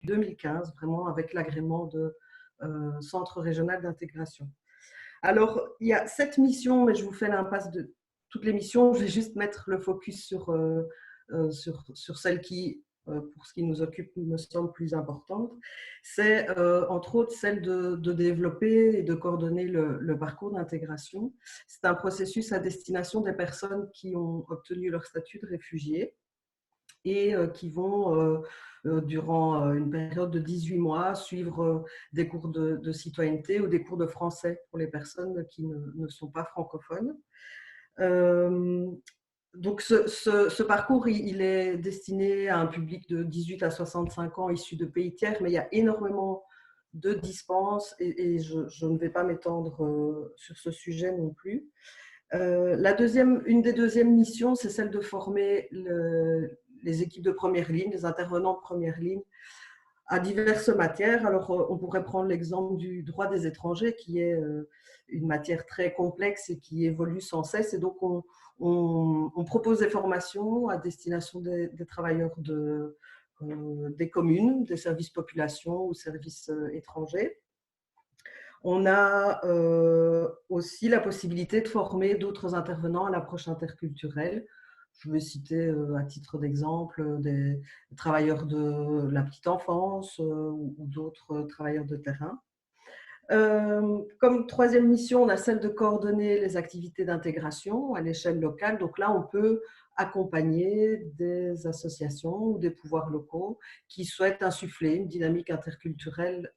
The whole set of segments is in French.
2015, vraiment avec l'agrément de Centre régional d'intégration. Alors, il y a 7 missions, mais je vous fais l'impasse de toutes les missions. Je vais juste mettre le focus sur celles qui, pour ce qui nous occupe, me semble plus importante. C'est entre autres celle de développer et de coordonner le parcours d'intégration. C'est un processus à destination des personnes qui ont obtenu leur statut de réfugié et qui vont, durant une période de 18 mois, suivre des cours de citoyenneté ou des cours de français pour les personnes qui ne sont pas francophones. Donc ce parcours, il est destiné à un public de 18 à 65 ans issus de pays tiers, mais il y a énormément de dispenses et je ne vais pas m'étendre sur ce sujet non plus. Une des deuxièmes missions, c'est celle de former les équipes de première ligne, les intervenants de première ligne à diverses matières. Alors, on pourrait prendre l'exemple du droit des étrangers, qui est une matière très complexe et qui évolue sans cesse. Et donc, on propose des formations à destination des travailleurs des communes, des services population ou services étrangers. On a aussi la possibilité de former d'autres intervenants à l'approche interculturelle. Je vais citer à titre d'exemple des travailleurs de la petite enfance ou d'autres travailleurs de terrain. Comme troisième mission, on a celle de coordonner les activités d'intégration à l'échelle locale. Donc là, on peut accompagner des associations ou des pouvoirs locaux qui souhaitent insuffler une dynamique interculturelle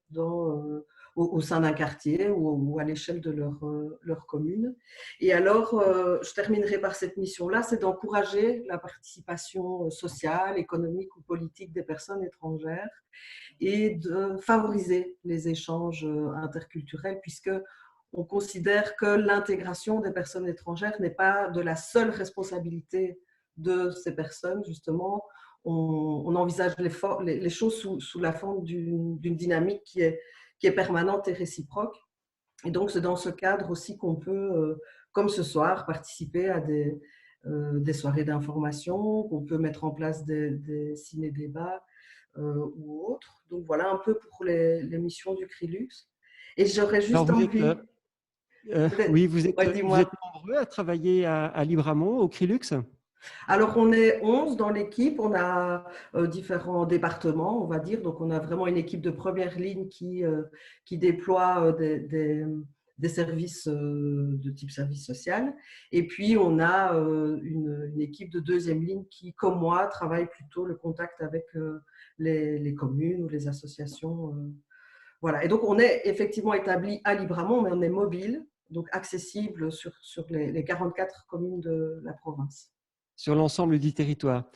au sein d'un quartier ou à l'échelle de leur commune. Et alors, je terminerai par cette mission-là, c'est d'encourager la participation sociale, économique ou politique des personnes étrangères et de favoriser les échanges interculturels, puisque on considère que l'intégration des personnes étrangères n'est pas de la seule responsabilité de ces personnes. Justement, on envisage les choses sous la forme d'une dynamique qui est permanente et réciproque. Et donc, c'est dans ce cadre aussi qu'on peut, comme ce soir, participer à des soirées d'information, qu'on peut mettre en place des ciné-débats ou autres. Donc, voilà un peu pour les missions du CRILUX. Et j'aurais Alors, juste envie… oui, vous dis-moi. êtes nombreux à travailler à Libramont, au CRILUX? Alors, on est 11 dans l'équipe, on a différents départements, on va dire. Donc, on a vraiment une équipe de première ligne qui déploie des services de type service social. Et puis, on a une équipe de deuxième ligne qui, comme moi, travaille plutôt le contact avec les communes ou les associations. Voilà. Et donc, on est effectivement établi à Libramont, mais on est mobile, donc accessible sur les 44 communes de la province. Sur l'ensemble du territoire.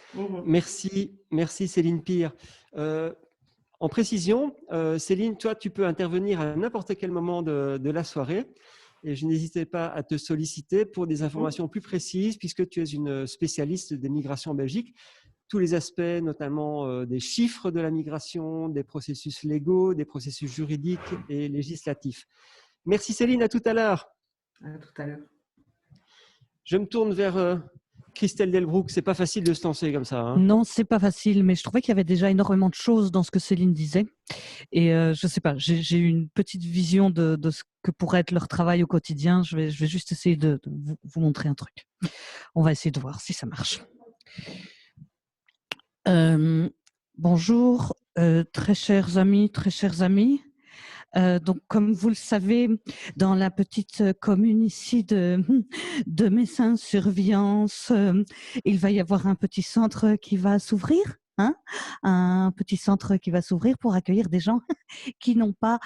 Merci Céline Pire. En précision, Céline, toi, tu peux intervenir à n'importe quel moment de la soirée et je n'hésitais pas à te solliciter pour des informations plus précises puisque tu es une spécialiste des migrations en Belgique. Tous les aspects, notamment des chiffres de la migration, des processus légaux, des processus juridiques et législatifs. Merci Céline, à tout à l'heure. À tout à l'heure. Je me tourne vers Christelle Delbrouck. C'est pas facile de se lancer comme ça. Hein. Non, c'est pas facile, mais je trouvais qu'il y avait déjà énormément de choses dans ce que Céline disait. Et je sais pas, j'ai une petite vision de ce que pourrait être leur travail au quotidien. Je vais juste essayer de vous montrer un truc. On va essayer de voir si ça marche. Bonjour, très chers amis, très chères amies. Donc, comme vous le savez, dans la petite commune ici de Messins-sur-Viance, il va y avoir un petit centre qui va s'ouvrir. Un petit centre qui va s'ouvrir pour accueillir des gens qui n'ont pas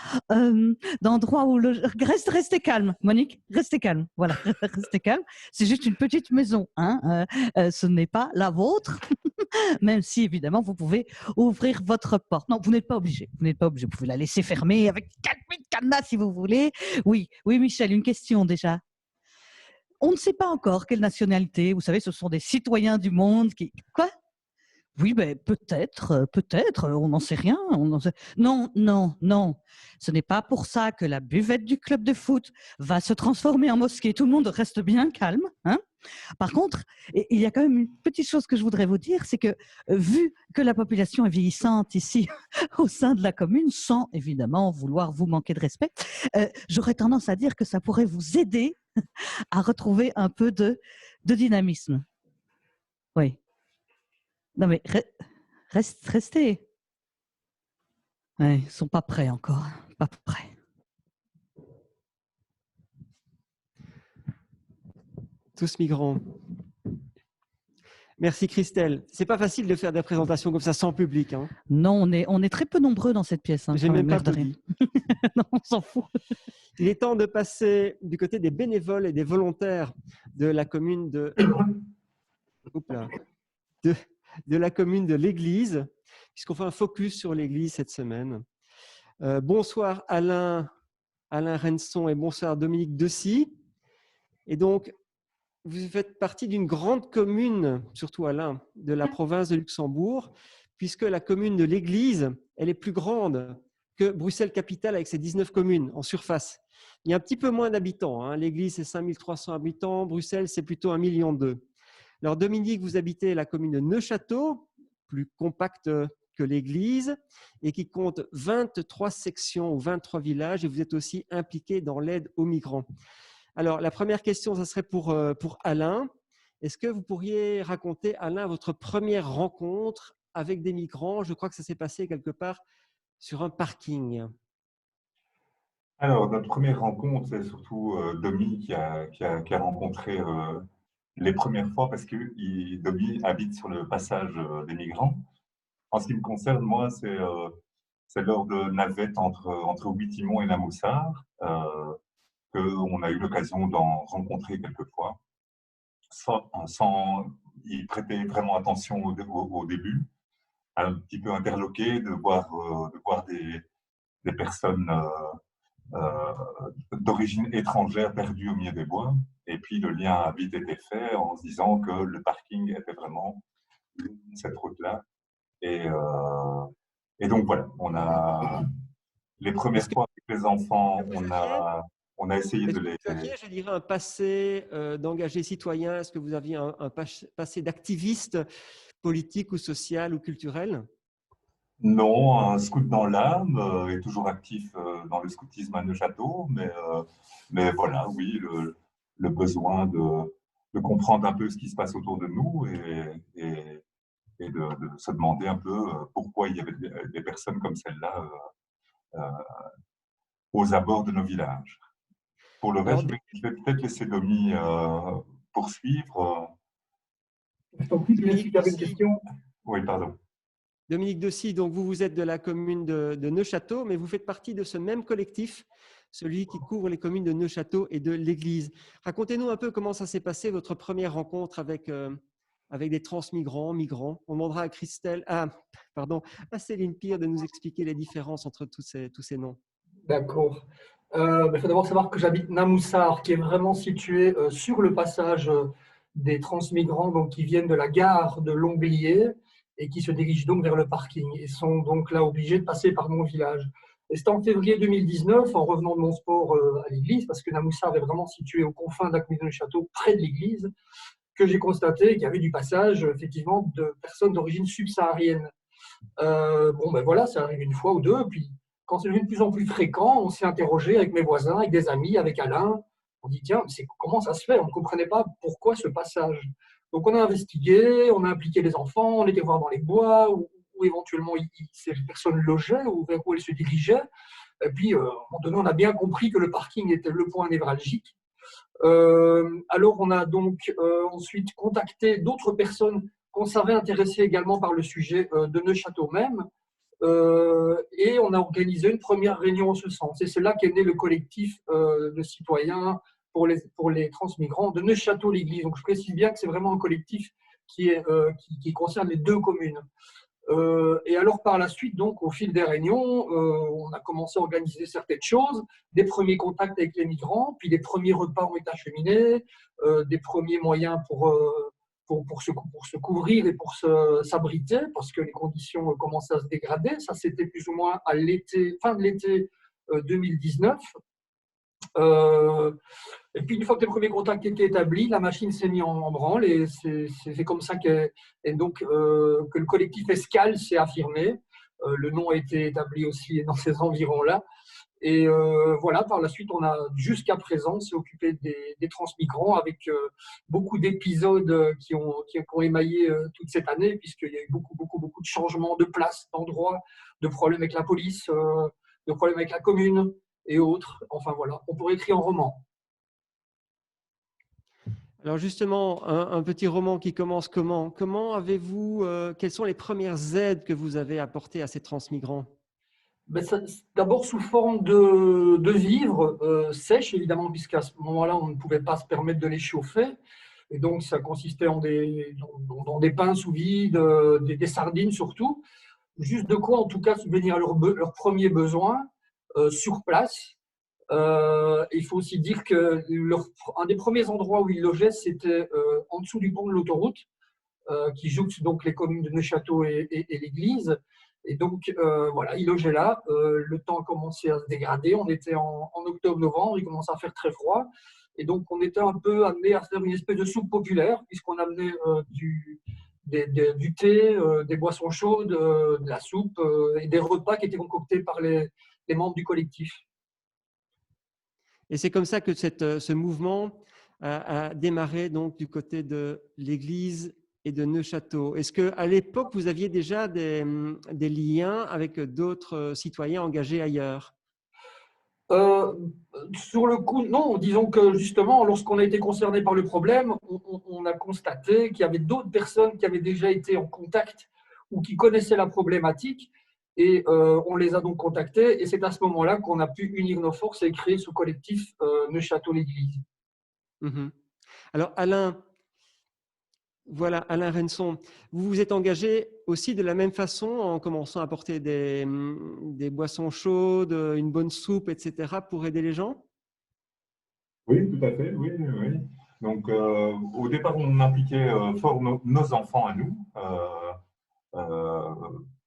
d'endroit où restez calme, Monique, restez calme, voilà, restez calme. C'est juste une petite maison, ce n'est pas la vôtre, même si évidemment vous pouvez ouvrir votre porte. Non, vous n'êtes pas obligé, vous pouvez la laisser fermer avec 4000 cadenas si vous voulez. Oui, Michel, une question déjà. On ne sait pas encore quelle nationalité, vous savez, ce sont des citoyens du monde qui… Quoi ? Oui, ben, peut-être, on n'en sait rien. Non, non, non. Ce n'est pas pour ça que la buvette du club de foot va se transformer en mosquée. Tout le monde reste bien calme, hein. Par contre, il y a quand même une petite chose que je voudrais vous dire, c'est que vu que la population est vieillissante ici au sein de la commune, sans évidemment vouloir vous manquer de respect, j'aurais tendance à dire que ça pourrait vous aider à retrouver un peu de dynamisme. Oui. Non mais restez. Ouais, ils ne sont pas prêts encore, pas prêts. Tous migrants. Merci Christelle. C'est pas facile de faire des présentations comme ça sans public. Hein. Non, on est très peu nombreux dans cette pièce. Hein, j'ai même pas tout dit. Non, on s'en fout. Il est temps de passer du côté des bénévoles et des volontaires de la commune de la commune de l'Église, puisqu'on fait un focus sur l'Église cette semaine. Bonsoir Alain Renson et bonsoir Dominique Dessy. Et donc, vous faites partie d'une grande commune, surtout Alain, de la province de Luxembourg, puisque la commune de l'Église, elle est plus grande que Bruxelles-Capitale avec ses 19 communes en surface. Il y a un petit peu moins d'habitants. Hein. L'Église, c'est 5300 habitants. Bruxelles, c'est plutôt 1,2 million. Alors, Dominique, vous habitez la commune de Neuchâteau, plus compacte que l'Église, et qui compte 23 sections ou 23 villages, et vous êtes aussi impliqué dans l'aide aux migrants. Alors, la première question, ça serait pour Alain. Est-ce que vous pourriez raconter, Alain, votre première rencontre avec des migrants? Je crois que ça s'est passé quelque part sur un parking. Alors, notre première rencontre, c'est surtout Domi qui a rencontré les premières fois parce que Domi habite sur le passage des migrants. En ce qui me concerne, moi, c'est lors de navettes entre Wittimont et Namoussard qu'on a eu l'occasion d'en rencontrer quelquefois, sans y prêter vraiment attention au début, un petit peu interloqué de voir des personnes d'origine étrangère perdues au milieu des bois. Et puis le lien a vite été fait en se disant que le parking était vraiment cette route-là. Et donc voilà, on a les premières fois avec les enfants, on a essayé de les... Vous aviez, je dirais, un passé d'engagé citoyen. Est-ce que vous aviez un passé d'activiste politique ou social ou culturel? Non, un scout dans l'âme, est toujours actif dans le scoutisme à Neuchâteau, mais voilà, oui, le besoin de comprendre un peu ce qui se passe autour de nous et de se demander un peu pourquoi il y avait des personnes comme celle-là aux abords de nos villages. Pour le reste, je vais peut-être laisser Domi poursuivre. Il y avait une question. Oui, pardon. Dominique Dessy, donc vous êtes de la commune de Neuchâteau, mais vous faites partie de ce même collectif, celui qui couvre les communes de Neuchâteau et de l'Église. Racontez-nous un peu comment ça s'est passé, votre première rencontre avec des transmigrants, migrants. On demandera à Céline Pire de nous expliquer les différences entre tous ces noms. D'accord. Il faut d'abord savoir que j'habite Namoussard, qui est vraiment situé sur le passage des transmigrants donc, qui viennent de la gare de Longblier et qui se dirigent donc vers le parking et sont donc là obligés de passer par mon village. Et c'est en février 2019, en revenant de mon sport à l'église, parce que Namoussard est vraiment situé aux confins de la commune de Neuchâteau, près de l'église, que j'ai constaté qu'il y avait du passage effectivement de personnes d'origine subsaharienne. Voilà, ça arrive une fois ou deux, puis quand c'est devenu de plus en plus fréquent, on s'est interrogé avec mes voisins, avec des amis, avec Alain. On dit, tiens, comment ça se fait? On ne comprenait pas pourquoi ce passage. Donc, on a investigué, on a impliqué les enfants, on était voir dans les bois, où éventuellement ces personnes logeaient, ou vers où elles se dirigeaient. Et puis, à un moment donné, on a bien compris que le parking était le point névralgique. Alors, on a donc ensuite contacté d'autres personnes qu'on savait intéressées également par le sujet de Neuchâteau même. Et on a organisé une première réunion en ce sens. Et c'est là qu'est né le collectif de citoyens pour les transmigrants de Neuchâteau-l'Église. Donc je précise bien que c'est vraiment un collectif qui concerne les deux communes. Et alors par la suite, donc au fil des réunions, on a commencé à organiser certaines choses, des premiers contacts avec les migrants, puis des premiers repas ont été acheminés, des premiers moyens pour pour se couvrir et pour s'abriter, parce que les conditions commençaient à se dégrader. Ça, c'était plus ou moins à l'été, fin de l'été 2019. Et puis, une fois que les premiers contacts étaient établis, la machine s'est mise en branle et c'est comme ça que le collectif Escale s'est affirmé. Le nom a été établi aussi dans ces environs-là. Et voilà, par la suite, on a jusqu'à présent s'est occupé des transmigrants avec beaucoup d'épisodes qui ont émaillé toute cette année, puisqu'il y a eu beaucoup de changements de place, d'endroits, de problèmes avec la police, de problèmes avec la commune et autres. Enfin voilà, on pourrait écrire un roman. Alors justement, un petit roman qui commence comment? Comment avez-vous, quelles sont les premières aides que vous avez apportées à ces transmigrants? D'abord sous forme de vivres sèches, évidemment, puisqu'à ce moment-là, on ne pouvait pas se permettre de les chauffer. Et donc, ça consistait dans des pains sous vide, des sardines surtout. Juste de quoi, en tout cas, subvenir à leurs premiers besoins sur place. Il faut aussi dire que un des premiers endroits où ils logeaient, c'était en dessous du pont de l'autoroute, qui jouxte donc les communes de Neufchâteau et l'église. Et donc, voilà, ils logeaient là. Le temps a commencé à se dégrader. On était en octobre-novembre, il commençait à faire très froid. Et donc, on était un peu amené à faire une espèce de soupe populaire, puisqu'on amenait du thé, des boissons chaudes, de la soupe et des repas qui étaient concoctés par les membres du collectif. Et c'est comme ça que ce mouvement a démarré donc du côté de l'église et de Neufchâteau. Est-ce qu'à l'époque, vous aviez déjà des liens avec d'autres citoyens engagés ailleurs? Sur le coup, non. Disons que justement, lorsqu'on a été concerné par le problème, on a constaté qu'il y avait d'autres personnes qui avaient déjà été en contact ou qui connaissaient la problématique. Et on les a donc contactés. Et c'est à ce moment-là qu'on a pu unir nos forces et créer ce collectif Neufchâteau-l'Église. Alors, Alain Renson, vous vous êtes engagé aussi de la même façon en commençant à apporter des boissons chaudes, une bonne soupe, etc. pour aider les gens? Oui, tout à fait, oui, oui. Donc, au départ, on impliquait fort nos enfants à nous,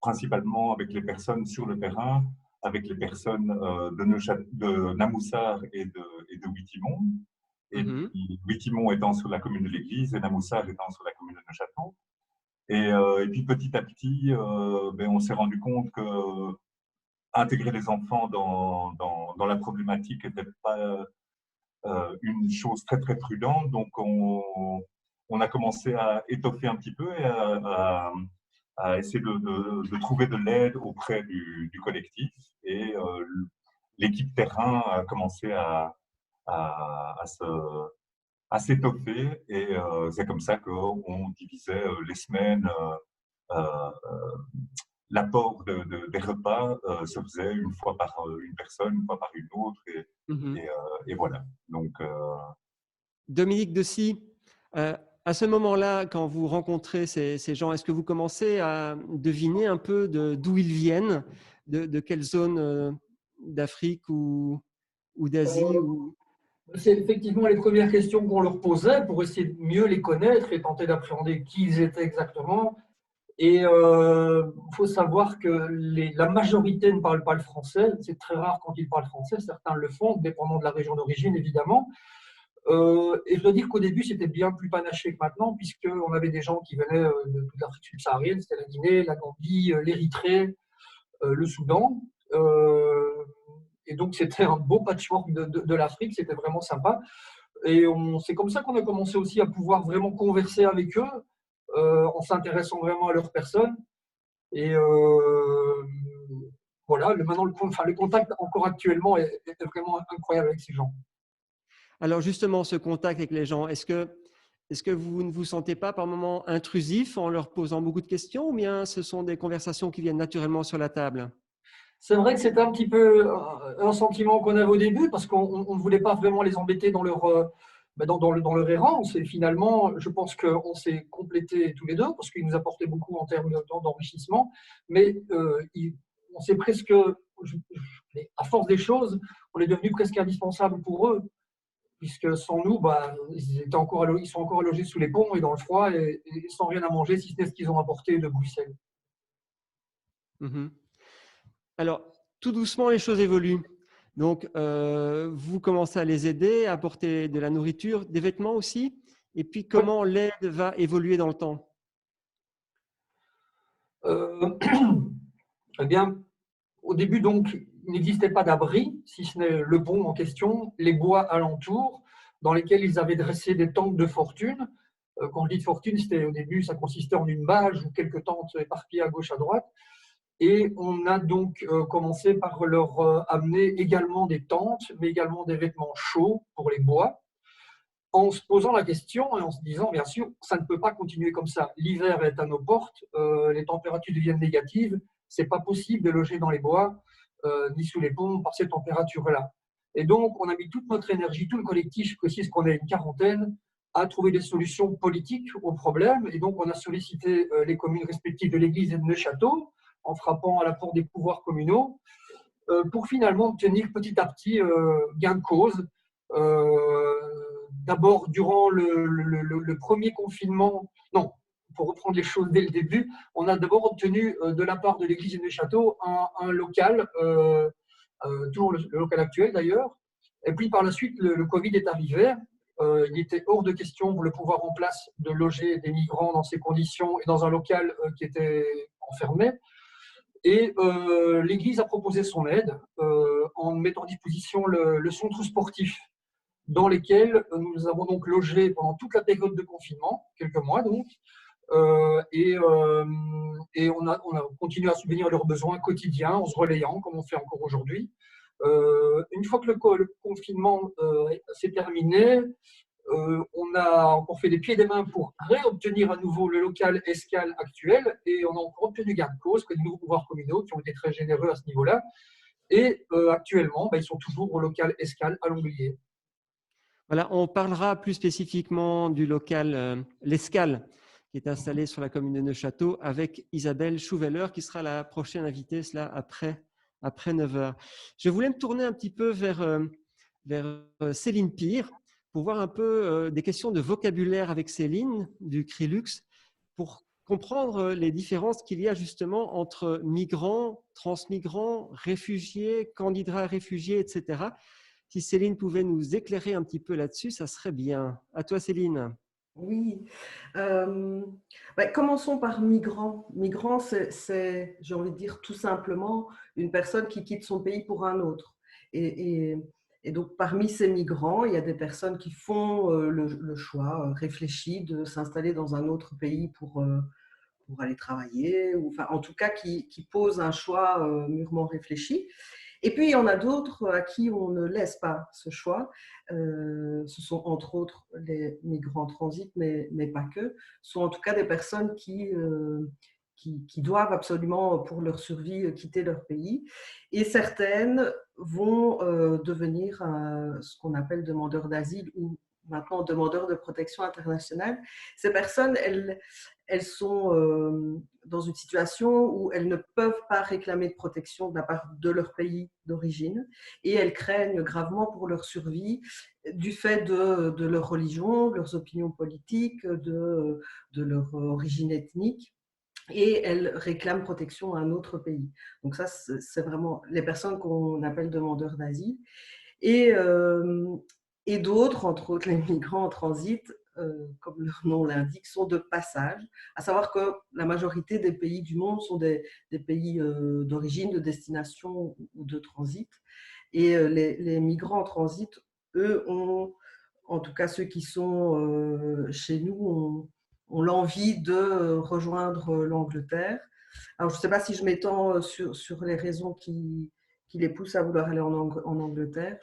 principalement avec les personnes sur le terrain, avec les personnes de Namoussard et de Wittimont. Et puis, Wittimont étant sur la commune de l'Église et Namoussard étant sur la commune de Neufchâteau. Et puis petit à petit, on s'est rendu compte que intégrer les enfants dans la problématique n'était pas une chose très très prudente. Donc on a commencé à étoffer un petit peu et à essayer de trouver de l'aide auprès du collectif. Et l'équipe terrain a commencé à s'étoffer et c'est comme ça qu'on divisait les semaines. L'apport des repas se faisait une fois par une personne, une fois par une autre et voilà. Donc, Dominique Dessy, à ce moment-là, quand vous rencontrez ces gens, est-ce que vous commencez à deviner un peu d'où ils viennent, de quelle zone d'Afrique ou d'Asie C'est effectivement les premières questions qu'on leur posait pour essayer de mieux les connaître et tenter d'appréhender qui ils étaient exactement. Et il faut savoir que la majorité ne parle pas le français. C'est très rare quand ils parlent français. Certains le font, dépendant de la région d'origine, évidemment. Et je dois dire qu'au début, c'était bien plus panaché que maintenant, puisqu'on avait des gens qui venaient de toute l'Afrique subsaharienne. C'était la Guinée, la Gambie, l'Érythrée, le Soudan. Et donc, c'était un beau patchwork de l'Afrique. C'était vraiment sympa. Et c'est comme ça qu'on a commencé aussi à pouvoir vraiment converser avec eux, en s'intéressant vraiment à leur personne. Et voilà, maintenant, le contact encore actuellement est vraiment incroyable avec ces gens. Alors justement, ce contact avec les gens, est-ce que vous ne vous sentez pas par moments intrusif en leur posant beaucoup de questions ou bien ce sont des conversations qui viennent naturellement sur la table? C'est vrai que c'était un petit peu un sentiment qu'on avait au début parce qu'on ne voulait pas vraiment les embêter dans leur errance. Et finalement, je pense qu'on s'est complétés tous les deux parce qu'ils nous apportaient beaucoup en termes d'enrichissement. Mais on s'est presque, à force des choses, on est devenu presque indispensable pour eux. puisque sans nous, ils sont encore logés sous les ponts et dans le froid et sans rien à manger, si ce n'est ce qu'ils ont apporté de Bruxelles. Alors, tout doucement, les choses évoluent. Donc, vous commencez à les aider, à apporter de la nourriture, des vêtements aussi. Et puis, comment l'aide va évoluer dans le temps? Eh bien, au début, donc, il n'existait pas d'abri, si ce n'est le pont en question, les bois alentours, dans lesquels ils avaient dressé des tentes de fortune. Quand je dis de fortune, c'était au début, ça consistait en une bâche ou quelques tentes éparpillées à gauche, à droite. Et on a donc commencé par leur amener également des tentes, mais également des vêtements chauds pour les bois, en se posant la question et en se disant, bien sûr, ça ne peut pas continuer comme ça. L'hiver est à nos portes, les températures deviennent négatives, c'est pas possible de loger dans les bois, ni sous les ponts par ces températures-là. Et donc, on a mis toute notre énergie, tout le collectif, je précise qu'on est une quarantaine, à trouver des solutions politiques aux problèmes. Et donc, on a sollicité les communes respectives de l'Église et de Neufchâteau, en frappant à la porte des pouvoirs communaux, pour finalement obtenir petit à petit gain de cause. D'abord, durant le premier confinement, non, pour reprendre les choses dès le début, on a d'abord obtenu de la part de l'église de Neufchâteau un local, toujours le local actuel d'ailleurs. Et puis par la suite, le Covid est arrivé. Il était hors de question pour le pouvoir en place de loger des migrants dans ces conditions et dans un local qui était enfermé. Et l'Église a proposé son aide en mettant à disposition le centre sportif dans lesquels nous avons donc logé pendant toute la période de confinement, quelques mois donc, et on a continué à subvenir à leurs besoins quotidiens en se relayant, comme on fait encore aujourd'hui. Une fois que le confinement s'est terminé, on a encore fait des pieds et des mains pour réobtenir à nouveau le local Escale actuel et on a encore obtenu gain de cause que de nouveaux pouvoirs communaux qui ont été très généreux à ce niveau-là. Et actuellement, ils sont toujours au local Escale à Lomblier. Voilà, on parlera plus spécifiquement du local L'Escale, qui est installé sur la commune de Neufchâteau, avec Isabelle Chouveller, qui sera la prochaine invitée, cela après 9h. Je voulais me tourner un petit peu vers Céline Pire, pour voir un peu des questions de vocabulaire avec Céline du Crilux, pour comprendre les différences qu'il y a justement entre migrants, transmigrants, réfugiés, candidats à réfugiés, etc. Si Céline pouvait nous éclairer un petit peu là-dessus, ça serait bien. À toi, Céline. Oui. Commençons par migrant. Migrant, c'est, j'ai envie de dire, tout simplement une personne qui quitte son pays pour un autre. Et donc, parmi ces migrants, il y a des personnes qui font le choix réfléchi de s'installer dans un autre pays pour aller travailler, ou enfin, en tout cas, qui posent un choix mûrement réfléchi. Et puis, il y en a d'autres à qui on ne laisse pas ce choix. Ce sont entre autres les migrants transit, mais pas que. Ce sont en tout cas des personnes qui doivent absolument, pour leur survie, quitter leur pays. Et certaines vont devenir ce qu'on appelle demandeurs d'asile ou maintenant demandeurs de protection internationale. Ces personnes, elles sont dans une situation où elles ne peuvent pas réclamer de protection de la part de leur pays d'origine et elles craignent gravement pour leur survie du fait de leur religion, de leurs opinions politiques, de leur origine ethnique. Et elles réclament protection à un autre pays. Donc ça, c'est vraiment les personnes qu'on appelle demandeurs d'asile. Et d'autres, entre autres les migrants en transit, comme leur nom l'indique, sont de passage, à savoir que la majorité des pays du monde sont des pays d'origine, de destination ou de transit. Et les migrants en transit, eux, en tout cas ceux qui sont chez nous, ont l'envie de rejoindre l'Angleterre. Alors, je ne sais pas si je m'étends sur les raisons qui les poussent à vouloir aller en Angleterre.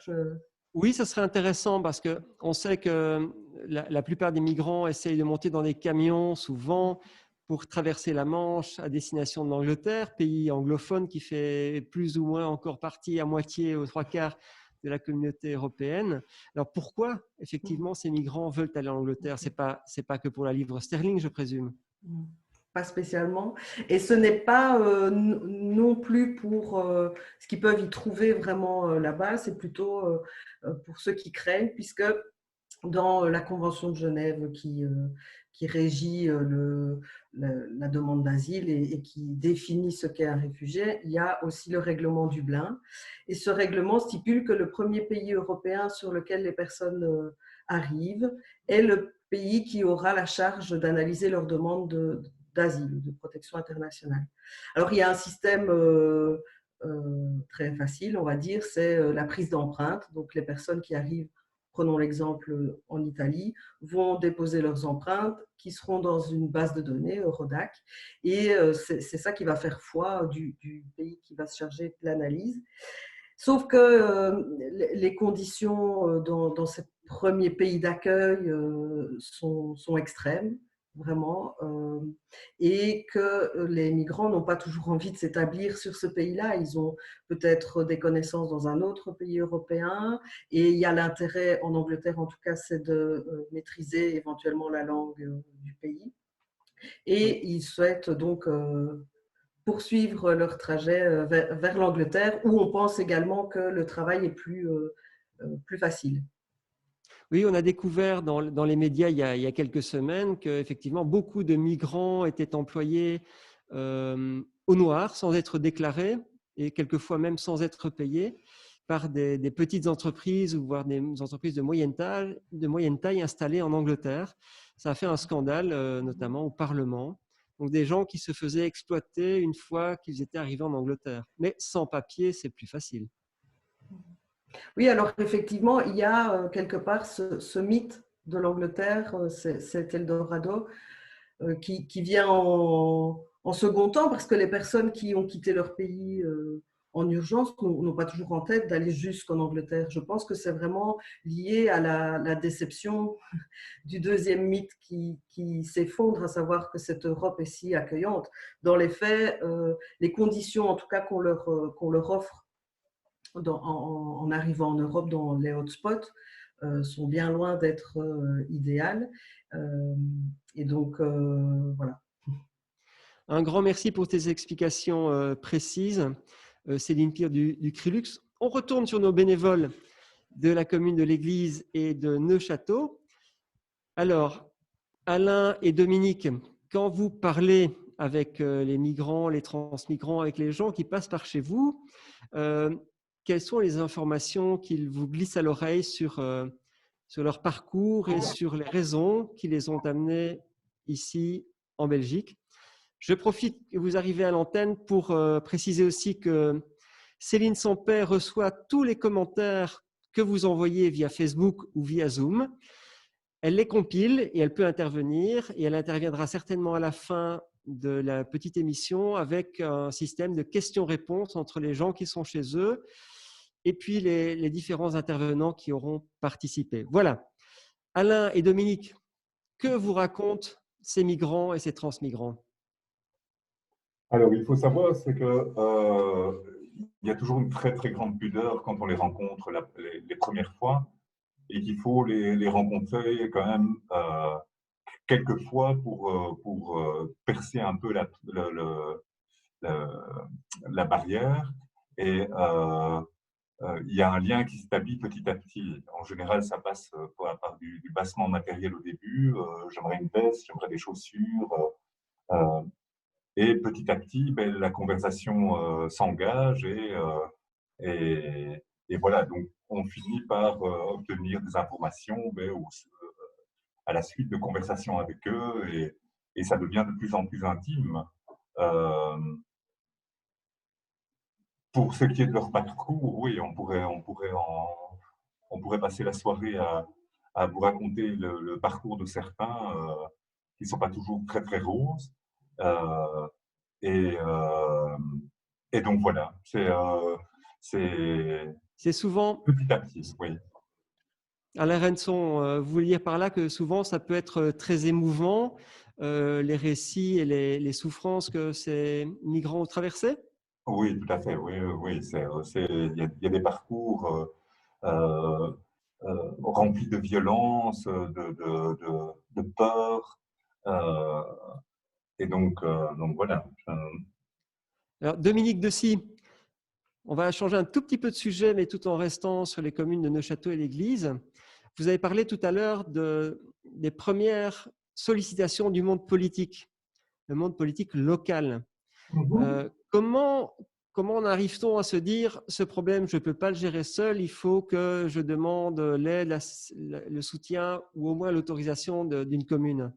Oui, ça serait intéressant parce qu'on sait que la plupart des migrants essayent de monter dans des camions, souvent, pour traverser la Manche à destination de l'Angleterre, pays anglophone qui fait plus ou moins encore partie à moitié aux 3/4 de la communauté européenne. Alors pourquoi, effectivement, ces migrants veulent aller en Angleterre? C'est pas que pour la livre sterling, je présume. Pas spécialement. Et ce n'est pas non plus pour ce qu'ils peuvent y trouver vraiment là-bas, c'est plutôt pour ceux qui craignent, puisque dans la Convention de Genève qui régit la demande d'asile et qui définit ce qu'est un réfugié, il y a aussi le règlement Dublin. Et ce règlement stipule que le premier pays européen sur lequel les personnes arrivent est le pays qui aura la charge d'analyser leur demande d'asile, de protection internationale. Alors, il y a un système très facile, on va dire, c'est la prise d'empreintes. Donc, les personnes qui arrivent, prenons l'exemple en Italie, vont déposer leurs empreintes qui seront dans une base de données, Eurodac, et c'est ça qui va faire foi du pays qui va se charger de l'analyse. Sauf que les conditions dans ces premiers pays d'accueil sont extrêmes, vraiment, et que les migrants n'ont pas toujours envie de s'établir sur ce pays-là. Ils ont peut-être des connaissances dans un autre pays européen, et il y a l'intérêt, en Angleterre en tout cas, c'est de maîtriser éventuellement la langue du pays. Et ils souhaitent donc poursuivre leur trajet vers l'Angleterre, où on pense également que le travail est plus facile. Oui, on a découvert dans les médias il y a quelques semaines qu'effectivement, beaucoup de migrants étaient employés au noir, sans être déclarés, et quelquefois même sans être payés, par des petites entreprises, ou voire des entreprises de moyenne taille installées en Angleterre. Ça a fait un scandale, notamment au Parlement. Donc des gens qui se faisaient exploiter une fois qu'ils étaient arrivés en Angleterre. Mais sans papier, c'est plus facile. Oui, alors effectivement, il y a quelque part ce mythe de l'Angleterre, cet Eldorado, qui vient en second temps, parce que les personnes qui ont quitté leur pays en urgence n'ont pas toujours en tête d'aller jusqu'en Angleterre. Je pense que c'est vraiment lié à la déception du deuxième mythe qui s'effondre, à savoir que cette Europe est si accueillante. Dans les faits, les conditions en tout cas qu'on leur offre en arrivant en Europe dans les hotspots sont bien loin d'être idéales. Et donc, voilà. Un grand merci pour tes explications précises, Céline Pire du Crilux. On retourne sur nos bénévoles de la commune de l'Église et de Neufchâteau. Alors, Alain et Dominique, quand vous parlez avec les migrants, les transmigrants, avec les gens qui passent par chez vous, quelles sont les informations qu'ils vous glissent à l'oreille sur leur parcours et sur les raisons qui les ont amenés ici en Belgique? Je profite que vous arrivez à l'antenne pour préciser aussi que Céline Sampey reçoit tous les commentaires que vous envoyez via Facebook ou via Zoom. Elle les compile et elle peut intervenir, et elle interviendra certainement à la fin de la petite émission avec un système de questions-réponses entre les gens qui sont chez eux et puis les différents intervenants qui auront participé. Voilà. Alain et Dominique, que vous racontent ces migrants et ces transmigrants? Alors, il faut savoir, c'est que il y a toujours une très très grande pudeur quand on les rencontre les premières fois, et qu'il faut les rencontrer quand même quelques fois pour percer un peu la barrière. Et il y a un lien qui s'établit petit à petit. En général, ça passe par du bassement matériel au début. J'aimerais une veste, j'aimerais des chaussures. Et petit à petit, ben, la conversation s'engage et voilà. Donc, on finit par obtenir des informations à la suite de conversations avec eux, et ça devient de plus en plus intime. Pour ce qui est de leur parcours, oui, on pourrait passer la soirée à vous raconter le parcours de certains qui ne sont pas toujours très très roses. Et donc voilà, c'est souvent petit à petit, oui. Alain Renson, vous vouliez dire par là que souvent ça peut être très émouvant, les récits et les souffrances que ces migrants ont traversées? Oui, tout à fait, oui, oui. Il y a des parcours remplis de violence, de peur. Et donc voilà. Alors, Dominique Dessy, on va changer un tout petit peu de sujet, mais tout en restant sur les communes de Neufchâteau et l'Église. Vous avez parlé tout à l'heure des premières sollicitations du monde politique, le monde politique local. Comment en arrive-t-on à se dire ce problème, je ne peux pas le gérer seul, il faut que je demande l'aide, le soutien ou au moins l'autorisation d'une commune?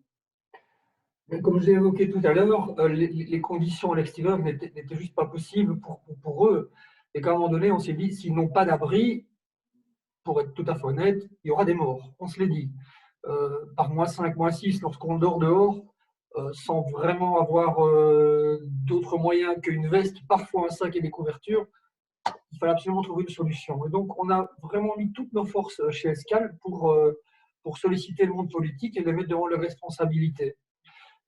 Comme je l'ai évoqué tout à l'heure, les conditions à l'extérieur n'étaient juste pas possibles pour eux. Et qu'à un moment donné, on s'est dit, s'ils n'ont pas d'abri, pour être tout à fait honnête, il y aura des morts. On se l'est dit. Par -5, -6, lorsqu'on dort dehors, sans vraiment avoir d'autres moyens qu'une veste, parfois un sac et des couvertures, il fallait absolument trouver une solution. Et donc, on a vraiment mis toutes nos forces chez Escale pour solliciter le monde politique et les mettre devant leurs responsabilités.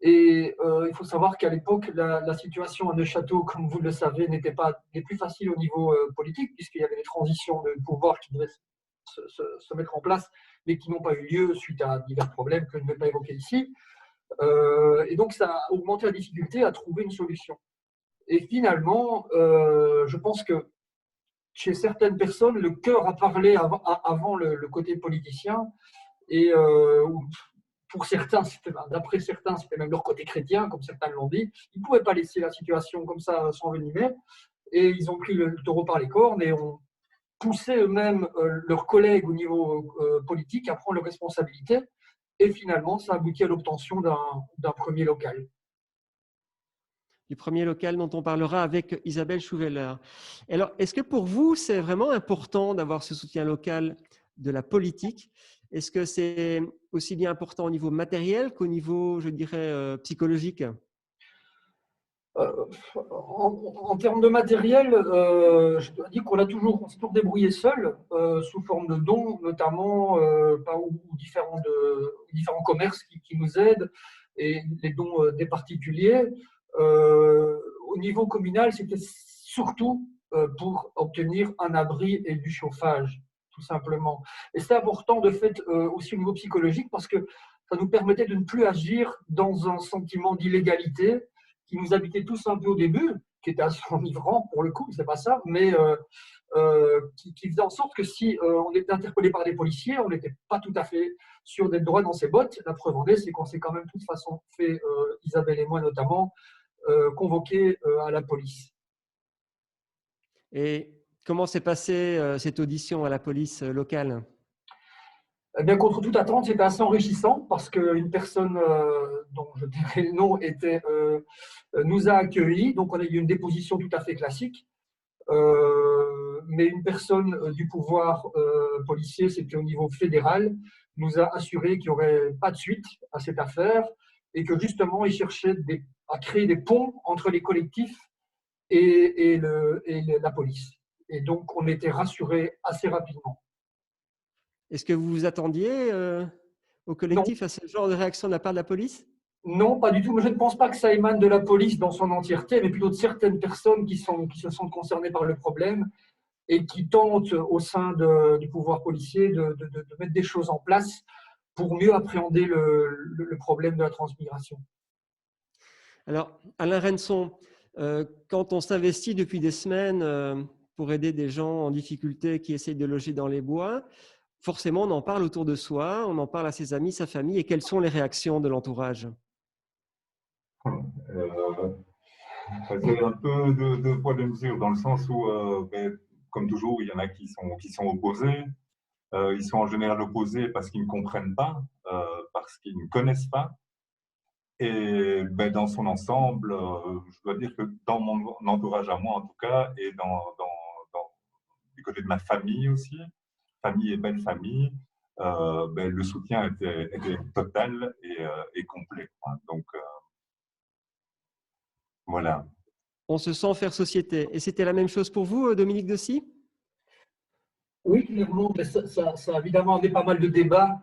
Et il faut savoir qu'à l'époque, la situation à Neuchâteau, comme vous le savez, n'était pas des plus faciles au niveau politique, puisqu'il y avait des transitions de pouvoir qui devaient se mettre en place, mais qui n'ont pas eu lieu suite à divers problèmes que je ne vais pas évoquer ici. Et donc, ça a augmenté la difficulté à trouver une solution. Et finalement, je pense que chez certaines personnes, le cœur a parlé avant le côté politicien. Et pour certains, d'après certains, c'était même leur côté chrétien, comme certains l'ont dit. Ils ne pouvaient pas laisser la situation comme ça s'envenimer. Et ils ont pris le taureau par les cornes et ont poussé eux-mêmes leurs collègues au niveau politique à prendre leurs responsabilités. Et finalement, ça aboutit à l'obtention d'un premier local. Du premier local dont on parlera avec Isabelle Schouweller. Alors, est-ce que pour vous, c'est vraiment important d'avoir ce soutien local de la politique? Est-ce que c'est aussi bien important au niveau matériel qu'au niveau, je dirais, psychologique? En termes de matériel, je dois dire qu'on s'est toujours débrouillé seul, sous forme de dons, notamment, ou différents commerces qui nous aident, et les dons des particuliers. Au niveau communal, c'était surtout pour obtenir un abri et du chauffage, tout simplement. Et c'est important de fait aussi au niveau psychologique, parce que ça nous permettait de ne plus agir dans un sentiment d'illégalité qui nous habitait tous un peu au début, qui était assez enivrant pour le coup, c'est pas ça, mais qui faisait en sorte que si on était interpellé par des policiers, on n'était pas tout à fait sûr d'être droit dans ses bottes. La preuve en est, c'est qu'on s'est quand même de toute façon fait, Isabelle et moi notamment, convoqués à la police. Et comment s'est passée cette audition à la police locale? Eh bien, contre toute attente, c'était assez enrichissant parce qu'une personne dont je dirais le nom nous a accueillis. Donc, on a eu une déposition tout à fait classique. Mais une personne du pouvoir policier, c'était au niveau fédéral, nous a assuré qu'il n'y aurait pas de suite à cette affaire et que justement, il cherchait à créer des ponts entre les collectifs et la police. Et donc, on était rassurés assez rapidement. Est-ce que vous vous attendiez au collectif à ce genre de réaction de la part de la police? Non, pas du tout. Mais je ne pense pas que ça émane de la police dans son entièreté, mais plutôt de certaines personnes qui se sentent concernées par le problème et qui tentent au sein du pouvoir policier de mettre des choses en place pour mieux appréhender le problème de la transmigration. Alors, Alain Renson, quand on s'investit depuis des semaines pour aider des gens en difficulté qui essayent de loger dans les bois, forcément, on en parle autour de soi, on en parle à ses amis, sa famille. Et quelles sont les réactions de l'entourage? C'est un peu de poids de mesure, dans le sens où, comme toujours, il y en a qui sont opposés. Ils sont en général opposés parce qu'ils ne comprennent pas, parce qu'ils ne connaissent pas. Et dans son ensemble, je dois dire que dans mon entourage à moi, en tout cas, et du côté de ma famille aussi, famille et belle famille, le soutien était total et complet. Donc, voilà. On se sent faire société. Et c'était la même chose pour vous, Dominique Dessy? Oui, clairement, mais ça a évidemment amené pas mal de débats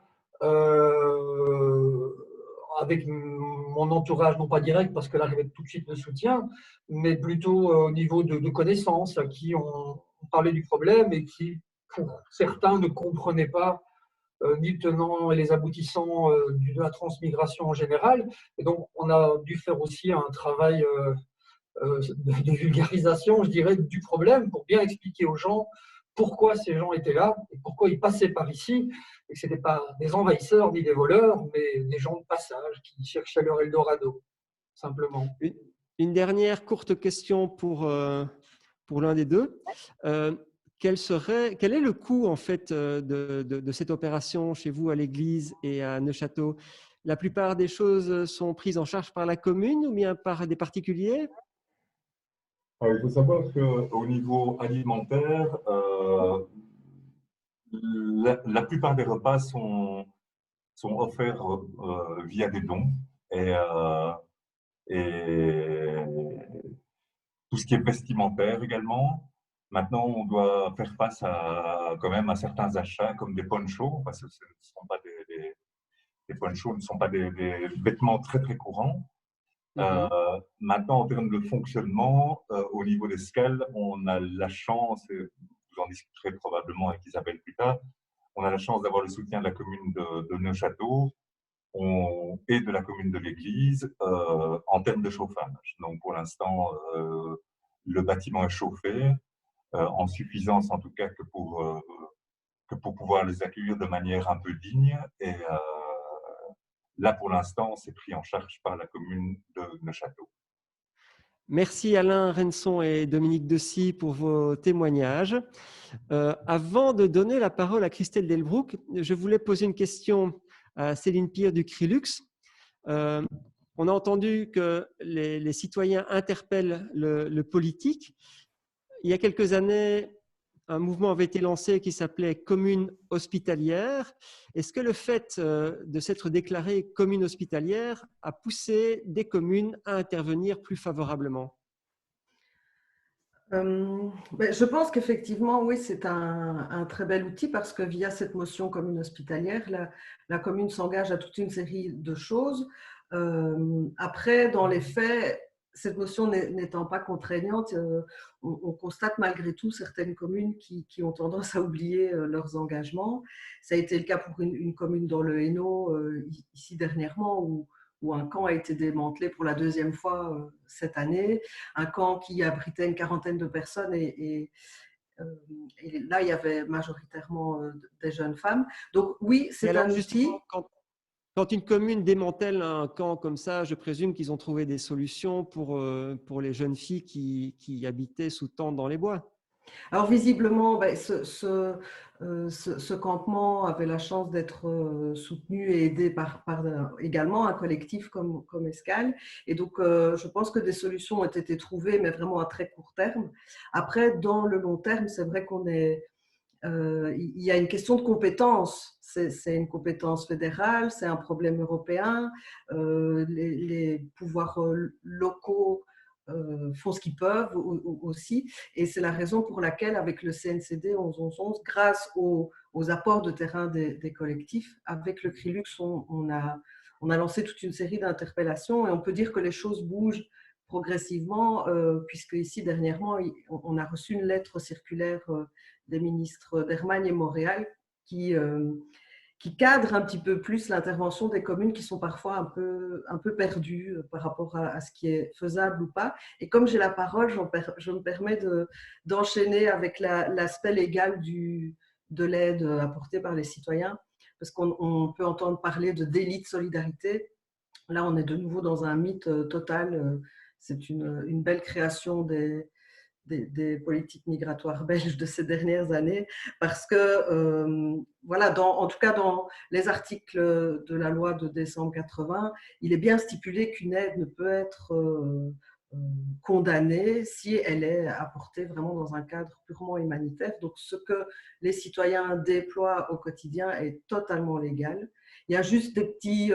avec mon entourage, non pas direct, parce que là, j'avais tout de suite le soutien, mais plutôt au niveau de connaissances à qui on parlait du problème et qui, pour certains, ne comprenaient pas ni le tenant et les aboutissants de la transmigration en général. Et donc, on a dû faire aussi un travail de vulgarisation, je dirais, du problème pour bien expliquer aux gens pourquoi ces gens étaient là et pourquoi ils passaient par ici. et que ce n'étaient pas des envahisseurs ni des voleurs, mais des gens de passage qui cherchaient leur Eldorado, simplement. Une dernière courte question pour l'un des deux. Quel est le coût en fait de cette opération chez vous à l'église et à Neufchâteau? La plupart des choses sont prises en charge par la commune ou bien par des particuliers? Il faut savoir qu'au niveau alimentaire, la plupart des repas sont offerts via des dons et tout ce qui est vestimentaire également. Maintenant, on doit faire face quand même à certains achats comme des ponchos, parce que ce ne sont pas des ponchos ne sont pas des vêtements très très courants. Maintenant, en termes de fonctionnement, au niveau des scales, on a la chance, et vous en discuterez probablement avec Isabelle plus tard, on a la chance d'avoir le soutien de la commune de Neufchâteau et de la commune de l'Église en termes de chauffage. Donc, pour l'instant, le bâtiment est chauffé, en suffisance en tout cas que pour pouvoir les accueillir de manière un peu digne. Et là, pour l'instant, c'est pris en charge par la commune de Neufchâteau. Merci Alain Renson et Dominique Dessy pour vos témoignages. Avant de donner la parole à Christelle Delbrouck, je voulais poser une question à Céline Pierre du Crilux. On a entendu que les citoyens interpellent le politique. Il y a quelques années, un mouvement avait été lancé qui s'appelait Commune hospitalière. Est-ce que le fait de s'être déclarée commune hospitalière a poussé des communes à intervenir plus favorablement? Je pense qu'effectivement, oui, c'est un très bel outil parce que via cette motion commune hospitalière, la commune s'engage à toute une série de choses. Après, dans les faits, cette motion n'étant pas contraignante, on constate malgré tout certaines communes qui ont tendance à oublier leurs engagements. Ça a été le cas pour une commune dans le Hainaut, ici dernièrement, où un camp a été démantelé pour la deuxième fois cette année. Un camp qui abritait une quarantaine de personnes et là, il y avait majoritairement des jeunes femmes. Donc oui, c'est un outil. Quand une commune démantèle un camp comme ça, je présume qu'ils ont trouvé des solutions pour les jeunes filles qui habitaient sous tente dans les bois. Alors visiblement, ce campement avait la chance d'être soutenu et aidé par également un collectif comme Escale. Et donc, je pense que des solutions ont été trouvées, mais vraiment à très court terme. Après, dans le long terme, c'est vrai il y a une question de compétence. C'est une compétence fédérale, c'est un problème européen. Les pouvoirs locaux font ce qu'ils peuvent aussi. Et c'est la raison pour laquelle, avec le CNCD 11-11-11, grâce aux apports de terrain des collectifs, avec le Crilux, on a lancé toute une série d'interpellations et on peut dire que les choses bougent progressivement, puisque ici, dernièrement, on a reçu une lettre circulaire des ministres d'Hermann et Montréal qui cadre un petit peu plus l'intervention des communes qui sont parfois un peu perdues par rapport à ce qui est faisable ou pas. Et comme j'ai la parole, je me permets d'enchaîner avec l'aspect légal de l'aide apportée par les citoyens, parce qu'on peut entendre parler de délit de solidarité. Là, on est de nouveau dans un mythe total. C'est une belle création des politiques migratoires belges de ces dernières années, parce que, voilà, en tout cas dans les articles de la loi de décembre 80, il est bien stipulé qu'une aide ne peut être condamnée si elle est apportée vraiment dans un cadre purement humanitaire. Donc, ce que les citoyens déploient au quotidien est totalement légal. Il y a juste des petits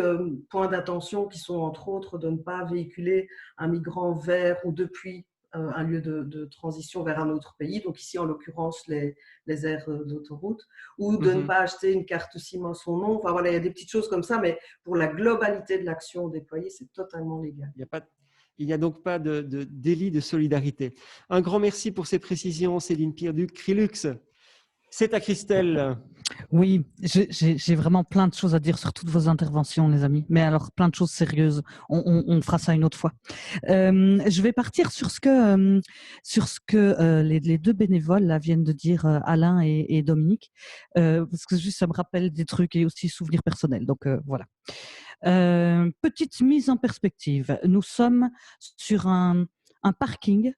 points d'attention qui sont, entre autres, de ne pas véhiculer un migrant vers ou depuis un lieu de transition vers un autre pays, donc ici en l'occurrence les aires d'autoroute, ou de ne pas acheter une carte SIM à son nom. Enfin voilà, il y a des petites choses comme ça, mais pour la globalité de l'action déployée, c'est totalement légal. Il n'y a donc pas de délit de solidarité. Un grand merci pour ces précisions, Céline Pierre du Crilux. C'est à Christelle. Oui, j'ai vraiment plein de choses à dire sur toutes vos interventions, les amis. Mais alors, plein de choses sérieuses. On fera ça une autre fois. Je vais partir sur ce que les deux bénévoles là, viennent de dire, Alain et Dominique, parce que juste ça me rappelle des trucs et aussi souvenirs personnels. Donc voilà. Petite mise en perspective. Nous sommes sur un parking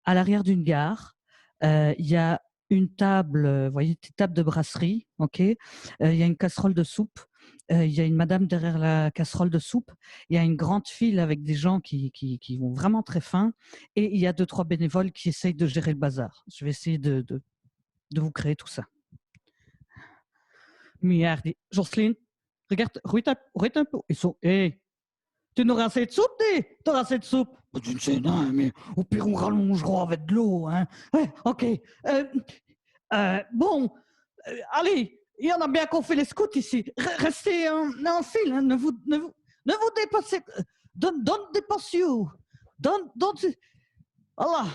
à l'arrière d'une gare. Il y a une table, vous voyez, une table de brasserie, ok. Il y a une casserole de soupe. Il y a une madame derrière la casserole de soupe. Il y a une grande file avec des gens qui vont vraiment très fin. Et il y a 2-3 bénévoles qui essayent de gérer le bazar. Je vais essayer de vous créer tout ça. Merde. Jocelyne, regarde un peu. Ils sont, hey, tu n'auras assez de soupe, tu auras assez de soupe. Tu ne sais, non, mais au pire, on rallongera avec de l'eau. Hein. Ouais, ok. Bon, allez, il y en a bien qu'on fait les scouts ici. Restez en file, hein. ne vous dépassez. Don't dépasse you. Don't. Allah.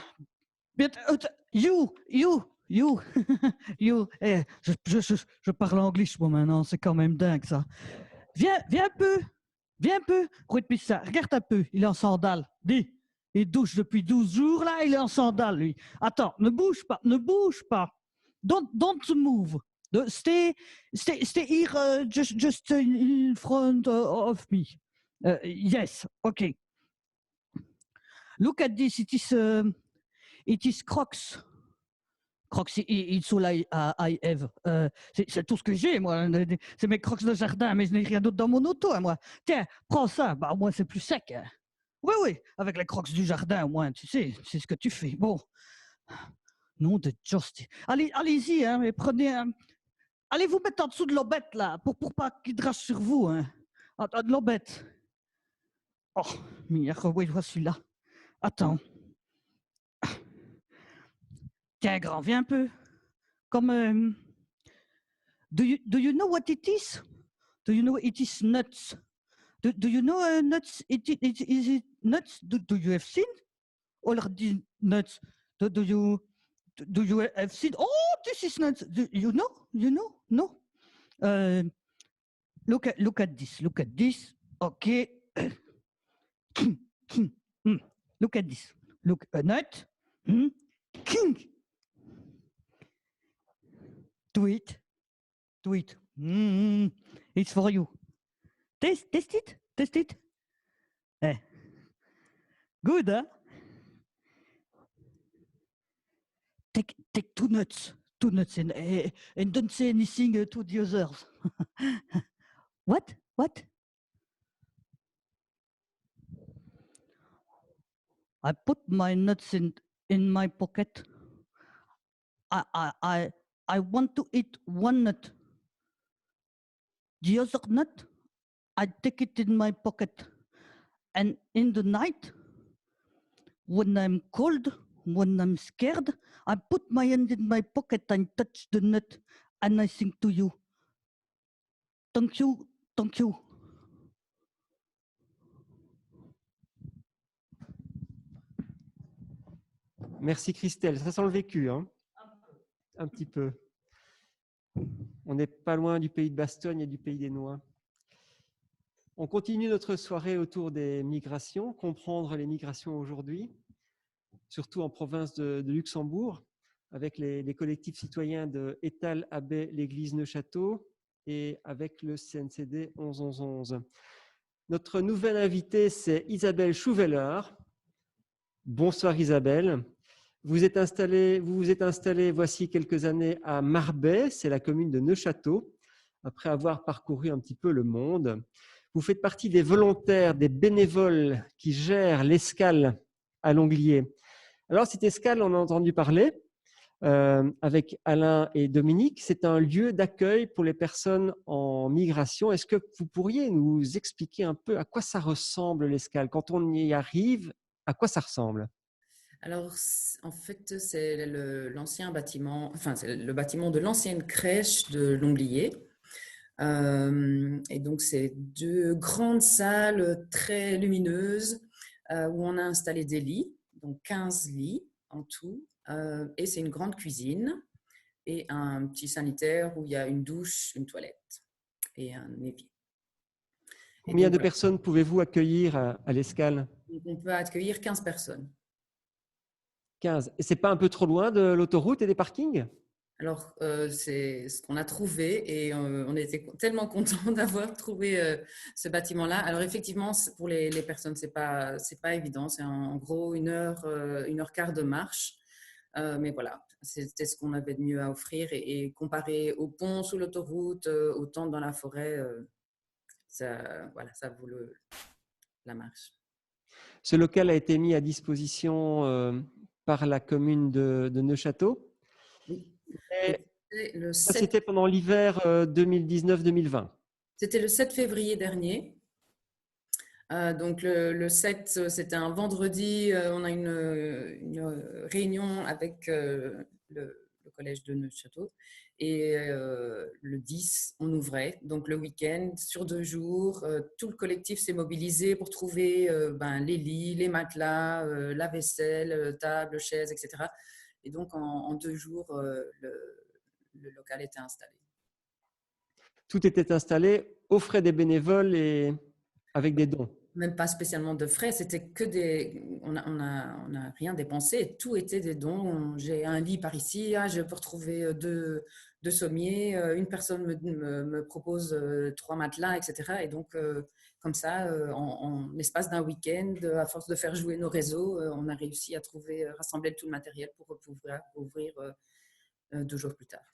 You. You. Je parle anglais, moi, maintenant. C'est quand même dingue, ça. Viens un peu. Viens un peu, Rui de Pissa, regarde un peu, il est en sandales. Dis, il douche depuis 12 jours, là, il est en sandales, lui. Attends, ne bouge pas. Don't move. Stay here, just in front of me. Yes, okay. Look at this, it is Crocs. Crocs, it's all I have. C'est tout ce que j'ai, moi. C'est mes crocs de jardin, mais je n'ai rien d'autre dans mon auto, moi. Tiens, prends ça. Bah, moi, c'est plus sec. Hein. Oui, avec les crocs du jardin, au moins, tu sais, c'est ce que tu fais. Bon. Nom de Justin. Allez-y, hein, et prenez un... Allez vous mettre en dessous de l'obette, là, pour pas qu'il drache sur vous, hein. De l'obette. Oh, mais oui, je vois celui-là. Attends. Tiens, grand, viens un peu. Comme... Do you know what it is? Do you know it is nuts? Do you know nuts? Is it nuts? Do you have seen already nuts? Do you have seen? Oh, this is nuts. Do you know? You know? No. Look at this. Look at this. Okay. Look at this. Look a nut. King. Do it. Do it. It's for you. Test it. Eh. Good, huh? Take 2 nuts and don't say anything to the others. What? I put my nuts in my pocket. I want to eat 1 nut. The other nut, I take it in my pocket. And in the night, when I'm cold, when I'm scared, I put my hand in my pocket and touch the nut and I sing to you. Thank you. Merci Christelle, ça sent le vécu, hein? Un petit peu. On n'est pas loin du pays de Bastogne et du pays des Noix. On continue notre soirée autour des migrations, comprendre les migrations aujourd'hui, surtout en province de Luxembourg, avec les collectifs citoyens de Étal, Abbé, l'Église Neuchâteau et avec le CNCD 11-11-11. Notre nouvelle invitée, c'est Isabelle Schouweller. Bonsoir Isabelle. Vous vous êtes installée voici quelques années à Marbais, c'est la commune de Neuchâteau, après avoir parcouru un petit peu le monde. Vous faites partie des volontaires, des bénévoles qui gèrent l'escale à Longlier. Alors, cette escale, on a entendu parler avec Alain et Dominique. C'est un lieu d'accueil pour les personnes en migration. Est-ce que vous pourriez nous expliquer un peu à quoi ça ressemble l'escale? Quand on y arrive, à quoi ça ressemble? Alors, en fait, c'est l'ancien bâtiment, enfin, c'est le bâtiment de l'ancienne crèche de Lomblier. Et donc, c'est 2 grandes salles très lumineuses où on a installé des lits, donc 15 lits en tout. Et c'est une grande cuisine et un petit sanitaire où il y a une douche, une toilette et un évier. Combien de personnes pouvez-vous accueillir à l'Escale? On peut accueillir 15 personnes. 15. Et c'est pas un peu trop loin de l'autoroute et des parkings? Alors, c'est ce qu'on a trouvé et on était tellement contents d'avoir trouvé ce bâtiment-là. Alors, effectivement, pour les personnes, c'est pas évident. C'est en gros 1h15 de marche. Mais voilà, c'était ce qu'on avait de mieux à offrir. Et comparé au pont sous l'autoroute, au temps dans la forêt, ça vaut la marche. Ce local a été mis à disposition par la commune de Neufchâteau. Oui. Ça, c'était pendant l'hiver 2019-2020. C'était le 7 février dernier. Donc le 7, c'était un vendredi. On a une réunion avec le collège de Neufchâteau. Et le 10, on ouvrait. Donc le week-end, sur 2 jours, tout le collectif s'est mobilisé pour trouver les lits, les matelas, la vaisselle, table, chaises, etc. Et donc en 2 jours, le local était installé. Tout était installé aux frais des bénévoles et avec des dons. Même pas spécialement de frais, c'était que on n'a rien dépensé, tout était des dons. J'ai un lit par ici, je peux retrouver deux sommiers, une personne me propose 3 matelas, etc. Et donc, comme ça, en l'espace d'un week-end, à force de faire jouer nos réseaux, on a réussi à rassembler tout le matériel pour pouvoir ouvrir 2 jours plus tard.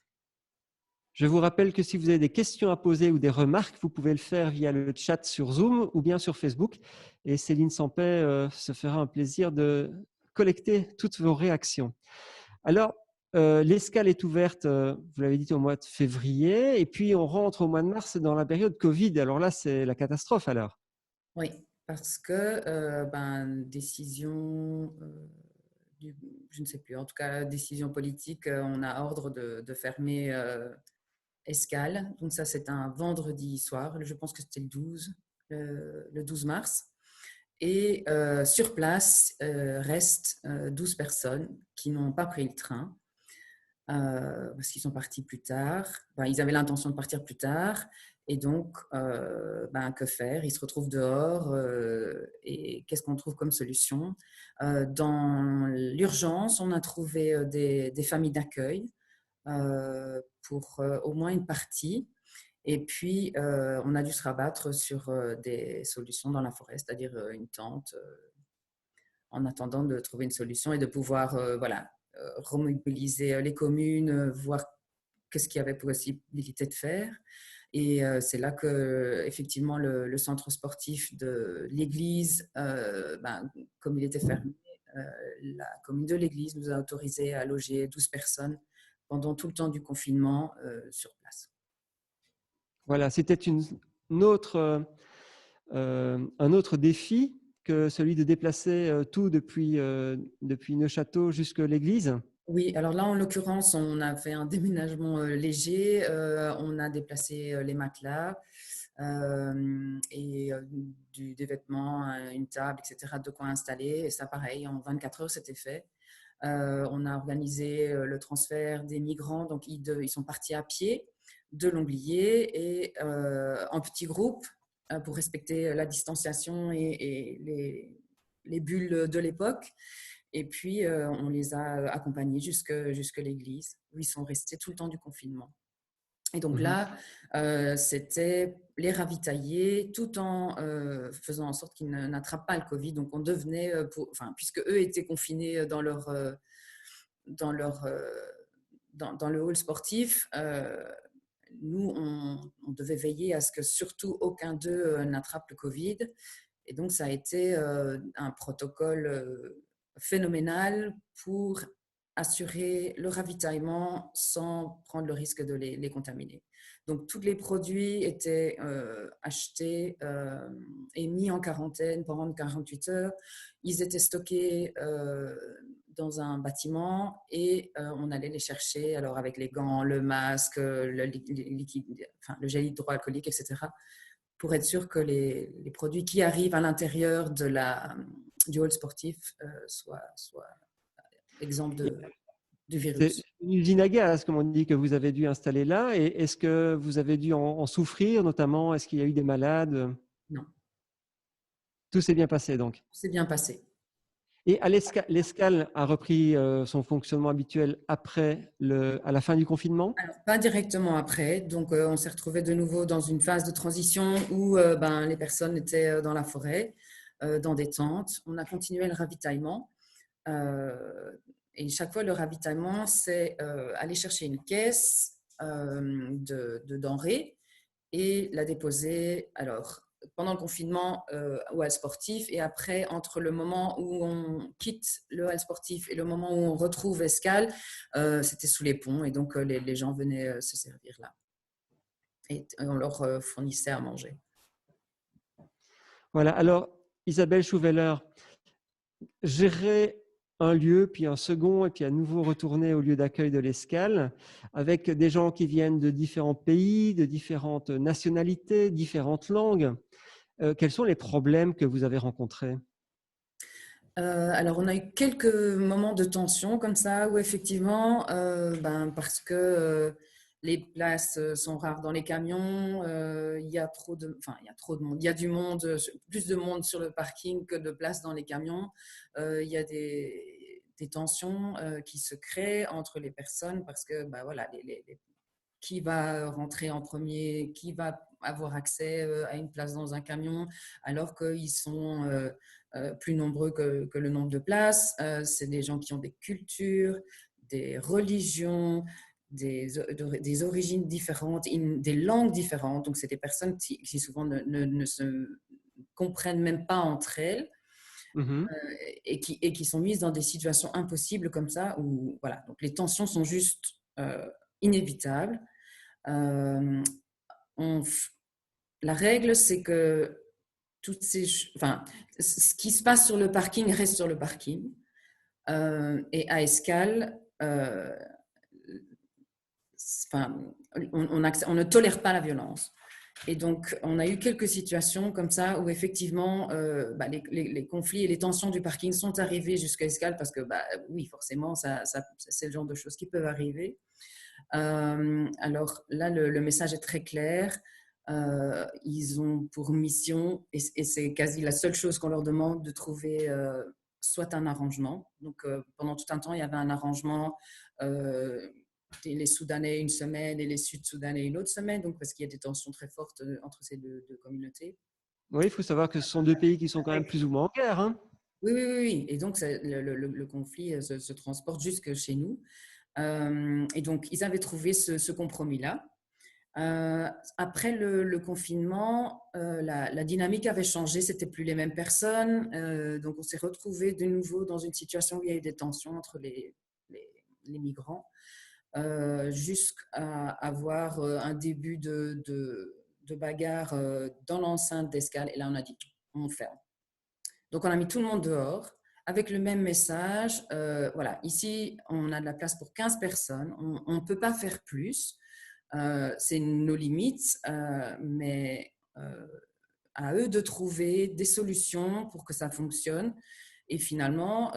Je vous rappelle que si vous avez des questions à poser ou des remarques, vous pouvez le faire via le chat sur Zoom ou bien sur Facebook. Et Céline Sampey se fera un plaisir de collecter toutes vos réactions. Alors, l'Escale est ouverte, vous l'avez dit, au mois de février. Et puis, on rentre au mois de mars dans la période Covid. Alors là, c'est la catastrophe alors. Oui, parce que décision, je ne sais plus, en tout cas, décision politique, on a ordre de fermer Escale. Donc ça, c'est un vendredi soir. Je pense que c'était le 12 mars. Et sur place, restent 12 personnes qui n'ont pas pris le train parce qu'ils sont partis plus tard. Ils avaient l'intention de partir plus tard. Et donc, que faire? Ils se retrouvent dehors. Et qu'est-ce qu'on trouve comme solution? Dans l'urgence, on a trouvé des familles d'accueil pour au moins une partie. Et puis, on a dû se rabattre sur des solutions dans la forêt, c'est-à-dire une tente, en attendant de trouver une solution et de pouvoir remobiliser les communes, voir qu'est-ce qu'il y avait possibilité de faire. Et c'est là que, effectivement, le centre sportif de l'église, comme il était fermé, la commune de l'église nous a autorisé à loger 12 personnes pendant tout le temps du confinement sur place. Voilà, c'était un autre défi que celui de déplacer tout depuis Neufchâteau jusqu'à l'église. Oui, alors là, en l'occurrence, on a fait un déménagement léger. On a déplacé les matelas et des vêtements, une table, etc., de quoi installer. Et ça, pareil, en 24 heures, c'était fait. On a organisé le transfert des migrants. Donc, ils sont partis à pied de Lomblier et en petits groupes pour respecter la distanciation et les bulles de l'époque. Et puis, on les a accompagnés jusque l'église, où ils sont restés tout le temps du confinement. Et donc là, c'était les ravitailler tout en faisant en sorte qu'ils n'attrapent pas le Covid. Donc, on devenait, puisque eux étaient confinés dans le hall sportif, nous, on devait veiller à ce que surtout aucun d'eux n'attrape le Covid. Et donc, ça a été un protocole phénoménal pour assurer le ravitaillement sans prendre le risque de les contaminer. Donc, tous les produits étaient achetés et mis en quarantaine pendant 48 heures. Ils étaient stockés dans un bâtiment et on allait les chercher alors avec les gants, le masque, le gel hydroalcoolique, etc., pour être sûr que les produits qui arrivent à l'intérieur du hall sportif soient exempts de du virus. C'est une usine à gaz, comme on dit, que vous avez dû installer là. Et est-ce que vous avez dû en souffrir, notamment? Est-ce qu'il y a eu des malades? Non, Tout s'est bien passé, donc. c'est bien passé. Et l'escale a repris son fonctionnement habituel à la fin du confinement? Alors, pas directement après. Donc, on s'est retrouvé de nouveau dans une phase de transition où les personnes étaient dans la forêt, dans des tentes. On a continué le ravitaillement. Et chaque fois, le ravitaillement, c'est aller chercher une caisse de denrées et la déposer. Alors, pendant le confinement au hall sportif, et après, entre le moment où on quitte le hall sportif et le moment où on retrouve Escale, c'était sous les ponts, et donc les gens venaient se servir là. Et on leur fournissait à manger. Voilà. Alors, Isabelle Schouweller, gérer un lieu, puis un second, et puis à nouveau retourner au lieu d'accueil de l'Escale, avec des gens qui viennent de différents pays, de différentes nationalités, différentes langues. Quels sont les problèmes que vous avez rencontrés? Alors, on a eu quelques moments de tension comme ça, où effectivement, parce que les places sont rares dans les camions, il y a trop de monde. Il y a du monde, plus de monde sur le parking que de places dans les camions. Il y a des tensions qui se créent entre les personnes parce que, qui va rentrer en premier, qui va avoir accès à une place dans un camion, alors qu'ils sont plus nombreux que le nombre de places. C'est des gens qui ont des cultures, des religions, des origines différentes, des langues différentes. Donc, c'est des personnes qui souvent ne se comprennent même pas entre elles. Et qui sont mises dans des situations impossibles comme ça, où voilà, donc les tensions sont juste inévitables. La règle, c'est que ce qui se passe sur le parking reste sur le parking. Et à Escale, on ne tolère pas la violence. Et donc, on a eu quelques situations comme ça où effectivement, les conflits et les tensions du parking sont arrivés jusqu'à Escale parce que, oui, forcément, c'est le genre de choses qui peuvent arriver. Alors là, le message est très clair. Ils ont pour mission, et c'est quasi la seule chose qu'on leur demande, de trouver soit un arrangement. Donc, pendant tout un temps, il y avait un arrangement, les Soudanais une semaine et les Sud-Soudanais une autre semaine, donc parce qu'il y a des tensions très fortes entre ces deux communautés. Oui, il faut savoir que ce sont deux pays qui sont quand même plus ou moins en guerre. Hein. Oui. Et donc, le conflit se transporte jusque chez nous. Et donc, ils avaient trouvé ce compromis-là. Après le confinement, la dynamique avait changé, c'était plus les mêmes personnes. Donc, on s'est retrouvés de nouveau dans une situation où il y a eu des tensions entre les migrants, jusqu'à avoir un début de bagarre dans l'enceinte d'Escale. Et là, on a dit, on ferme. Donc, on a mis tout le monde dehors avec le même message. Voilà, ici, on a de la place pour 15 personnes. On ne peut pas faire plus. C'est nos limites, mais à eux de trouver des solutions pour que ça fonctionne. Et finalement,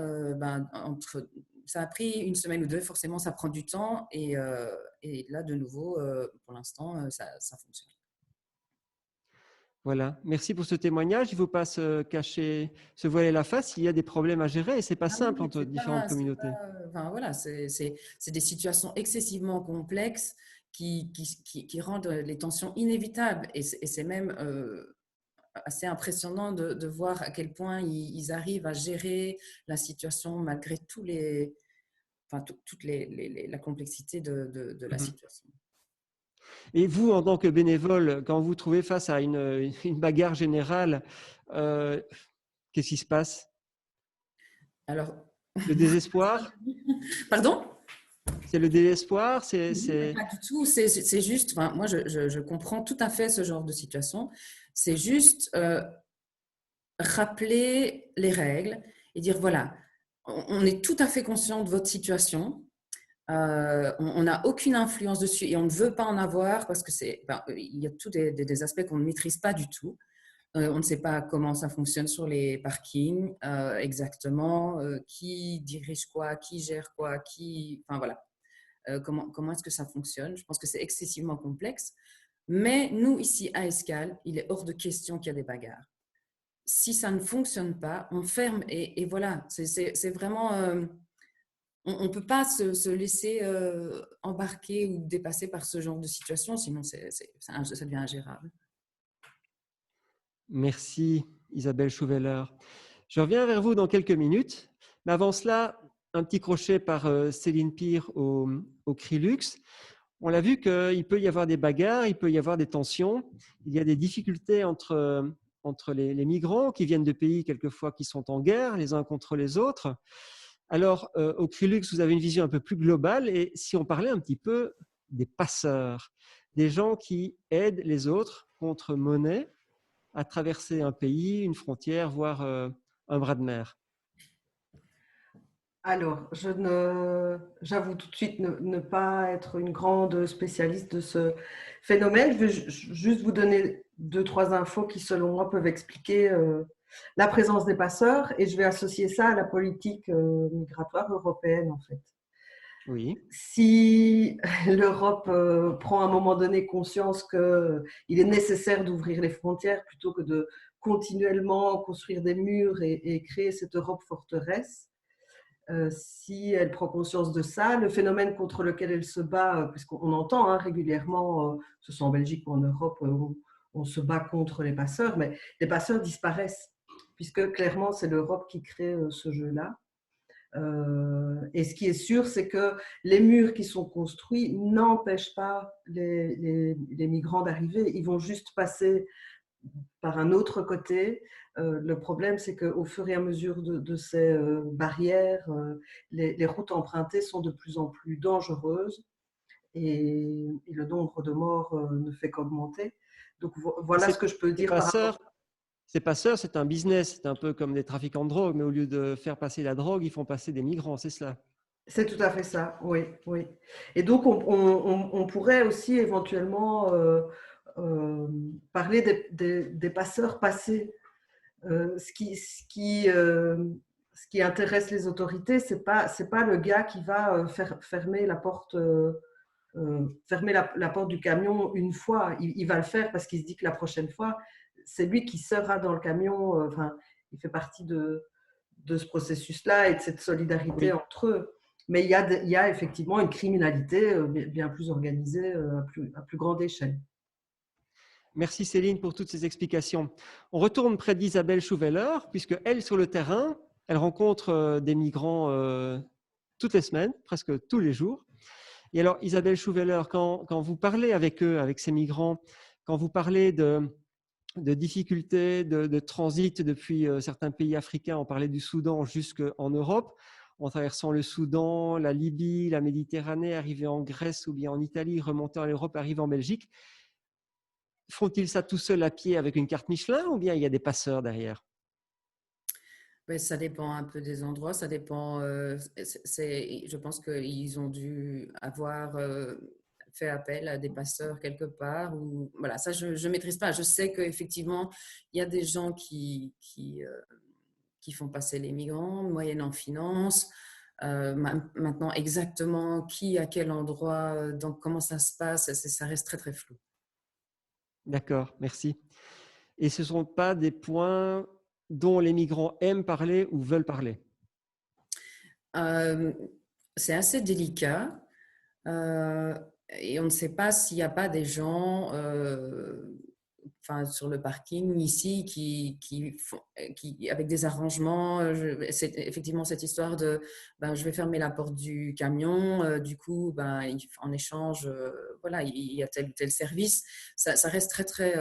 ça a pris une semaine ou deux, forcément, ça prend du temps. Et là, de nouveau, pour l'instant, ça fonctionne. Voilà, merci pour ce témoignage. Il ne faut pas se voiler la face. Il y a des problèmes à gérer et ce n'est pas simple entre différentes communautés. Voilà, c'est des situations excessivement complexes qui rendent les tensions inévitables. Et c'est même assez impressionnant de voir à quel point ils arrivent à gérer la situation malgré toute la complexité de la situation. Et vous, en tant que bénévole, quand vous vous trouvez face à une bagarre générale, qu'est-ce qui se passe? Alors, le désespoir? Pardon? C'est le désespoir? Pas du tout. C'est juste, moi, je comprends tout à fait ce genre de situation. C'est juste rappeler les règles et dire, voilà, on est tout à fait conscient de votre situation. On n'a aucune influence dessus et on ne veut pas en avoir parce que il y a tous des aspects qu'on ne maîtrise pas du tout. On ne sait pas comment ça fonctionne sur les parkings exactement, qui dirige quoi, qui gère quoi, enfin voilà, comment est-ce que ça fonctionne. Je pense que c'est excessivement complexe. Mais nous, ici, à Escales, il est hors de question qu'il y ait des bagarres. Si ça ne fonctionne pas, on ferme et voilà. C'est vraiment… on ne peut pas se laisser embarquer ou dépasser par ce genre de situation, sinon ça devient ingérable. Merci Isabelle Chouveller. Je reviens vers vous dans quelques minutes. Mais avant cela, un petit crochet par Céline Pire au Crilux. On l'a vu qu'il peut y avoir des bagarres, il peut y avoir des tensions. Il y a des difficultés entre les migrants qui viennent de pays quelquefois qui sont en guerre les uns contre les autres. Alors, au Crilux, vous avez une vision un peu plus globale. Et si on parlait un petit peu des passeurs, des gens qui aident les autres contre monnaie à traverser un pays, une frontière, voire un bras de mer? Alors, j'avoue tout de suite ne pas être une grande spécialiste de ce phénomène. Je vais juste vous donner 2-3 infos qui, selon moi, peuvent expliquer la présence des passeurs, et je vais associer ça à la politique migratoire européenne, en fait. Oui. Si l'Europe prend à un moment donné conscience qu'il est nécessaire d'ouvrir les frontières plutôt que de continuellement construire des murs et créer cette Europe forteresse, si elle prend conscience de ça, le phénomène contre lequel elle se bat, puisqu'on entend régulièrement, que ce soit en Belgique ou en Europe, on se bat contre les passeurs, mais les passeurs disparaissent, puisque clairement c'est l'Europe qui crée ce jeu-là. Et ce qui est sûr, c'est que les murs qui sont construits n'empêchent pas les migrants d'arriver. Ils vont juste passer par un autre côté. Le problème, c'est qu'au fur et à mesure de ces barrières, les routes empruntées sont de plus en plus dangereuses, et le nombre de morts ne fait qu'augmenter. Donc voilà ce que je peux dire par rapport. Ces passeurs, c'est un business, c'est un peu comme des trafiquants de drogue, mais au lieu de faire passer la drogue, ils font passer des migrants, c'est cela? C'est tout à fait ça, oui, oui. Et donc, on pourrait aussi éventuellement parler des passeurs passés. Ce qui intéresse les autorités, c'est pas le gars qui va fermer la porte, fermer la porte du camion une fois. Il va le faire parce qu'il se dit que la prochaine fois, c'est lui qui sera dans le camion. Enfin, il fait partie de ce processus-là et de cette solidarité entre eux. Mais il y a effectivement une criminalité bien plus organisée à plus grande échelle. Merci Céline pour toutes ces explications. On retourne près d'Isabelle Chouveller, puisque elle, sur le terrain, elle rencontre des migrants toutes les semaines, presque tous les jours. Et alors, Isabelle Chouveller, quand vous parlez avec eux, avec ces migrants, quand vous parlez de difficultés de transit depuis certains pays africains, on parlait du Soudan jusqu'en Europe, en traversant le Soudan, la Libye, la Méditerranée, arriver en Grèce ou bien en Italie, remonter en Europe, arriver en Belgique. Font-ils ça tout seuls à pied avec une carte Michelin ou bien il y a des passeurs derrière? Ça dépend un peu des endroits, ça dépend. Je pense qu'ils ont dû avoir fait appel à des passeurs quelque part. Ou, voilà, ça, je ne maîtrise pas. Je sais qu'effectivement, il y a des gens qui font passer les migrants, moyennant finance. Maintenant, exactement qui, à quel endroit, donc comment ça se passe, ça reste très, très flou. D'accord, merci. Et ce ne sont pas des points dont les migrants aiment parler ou veulent parler? C'est assez délicat et on ne sait pas s'il n'y a pas des gens sur le parking ici qui avec des arrangements. C'est effectivement cette histoire de je vais fermer la porte du camion, du coup en échange voilà, il y a tel ou tel service. Ça reste très très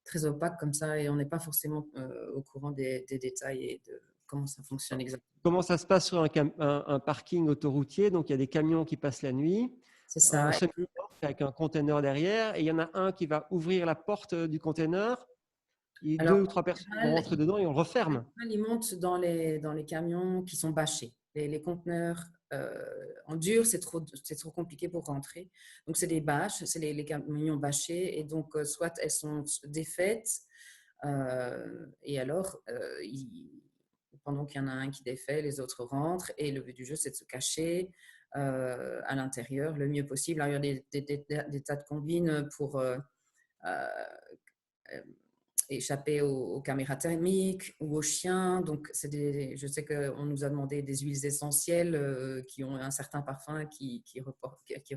très opaque comme ça, et on n'est pas forcément au courant des détails et de comment ça fonctionne exactement. Comment ça se passe sur un parking autoroutier? Donc, il y a des camions qui passent la nuit. C'est ça. Avec un conteneur derrière, et il y en a un qui va ouvrir la porte du conteneur. Alors, 2 ou 3 personnes rentrent dedans et on le referme. Ils montent dans les camions qui sont bâchés. Les conteneurs en dur, c'est trop compliqué pour rentrer. Donc, c'est des bâches, c'est les camions bâchés. Et donc, soit elles sont défaites, Et alors, pendant qu'il y en a un qui défait, les autres rentrent. Et le but du jeu, c'est de se cacher à l'intérieur le mieux possible. Alors, il y a des tas de combines pour échapper aux caméras thermiques ou aux chiens. Donc, je sais qu'on nous a demandé des huiles essentielles qui ont un certain parfum qui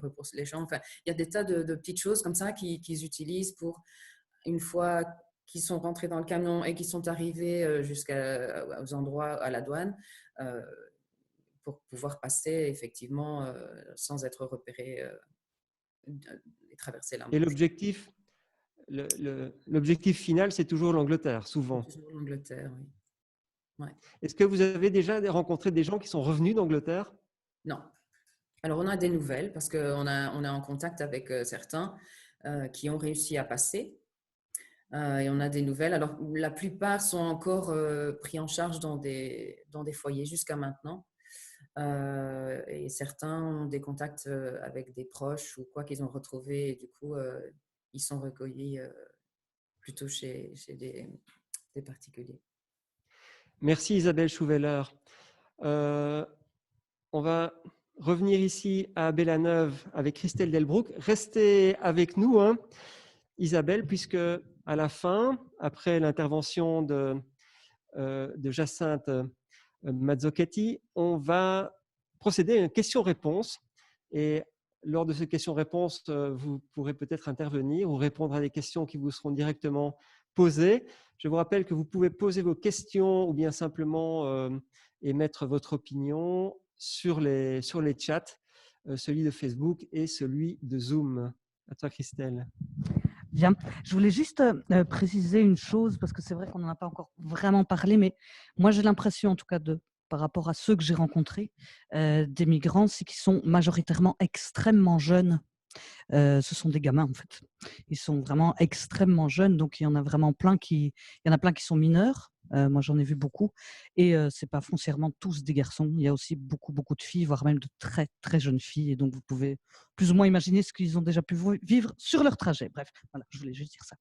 repousse les gens. Enfin, il y a des tas de petites choses comme ça qu'ils utilisent pour, une fois qu'ils sont rentrés dans le camion et qu'ils sont arrivés jusqu'aux endroits à la douane, pour pouvoir passer effectivement sans être repérés et traverser la Et Manche. l'objectif final, c'est toujours l'Angleterre, souvent. Toujours l'Angleterre, oui. Ouais. Est-ce que vous avez déjà rencontré des gens qui sont revenus d'Angleterre? Non. Alors, on a des nouvelles parce qu'on est en contact avec certains qui ont réussi à passer. Et on a des nouvelles. Alors, la plupart sont encore pris en charge dans des foyers jusqu'à maintenant. Et certains ont des contacts avec des proches ou quoi qu'ils ont retrouvé. Et du coup, ils sont recueillis plutôt chez des particuliers. Merci Isabelle Chouveller. On va revenir ici à Bellaneuve avec Christelle Delbrouck. Restez avec nous, hein, Isabelle, puisque à la fin, après l'intervention de Jacinthe Mazzoccati, on va procéder à une question-réponse. Et lors de cette question-réponse, vous pourrez peut-être intervenir ou répondre à des questions qui vous seront directement posées. Je vous rappelle que vous pouvez poser vos questions ou bien simplement émettre votre opinion sur les chats, celui de Facebook et celui de Zoom. À toi, Christelle. Bien. Je voulais juste préciser une chose, parce que c'est vrai qu'on n'en a pas encore vraiment parlé, mais moi j'ai l'impression, en tout cas par rapport à ceux que j'ai rencontrés, des migrants, c'est qu'ils sont majoritairement extrêmement jeunes. Ce sont des gamins en fait. Ils sont vraiment extrêmement jeunes, donc il y en a vraiment plein il y en a plein qui sont mineurs. Moi j'en ai vu beaucoup, et c'est pas foncièrement tous des garçons. Il y a aussi beaucoup de filles, voire même de très très jeunes filles, et donc vous pouvez plus ou moins imaginer ce qu'ils ont déjà pu vivre sur leur trajet. Bref, voilà, je voulais juste dire ça.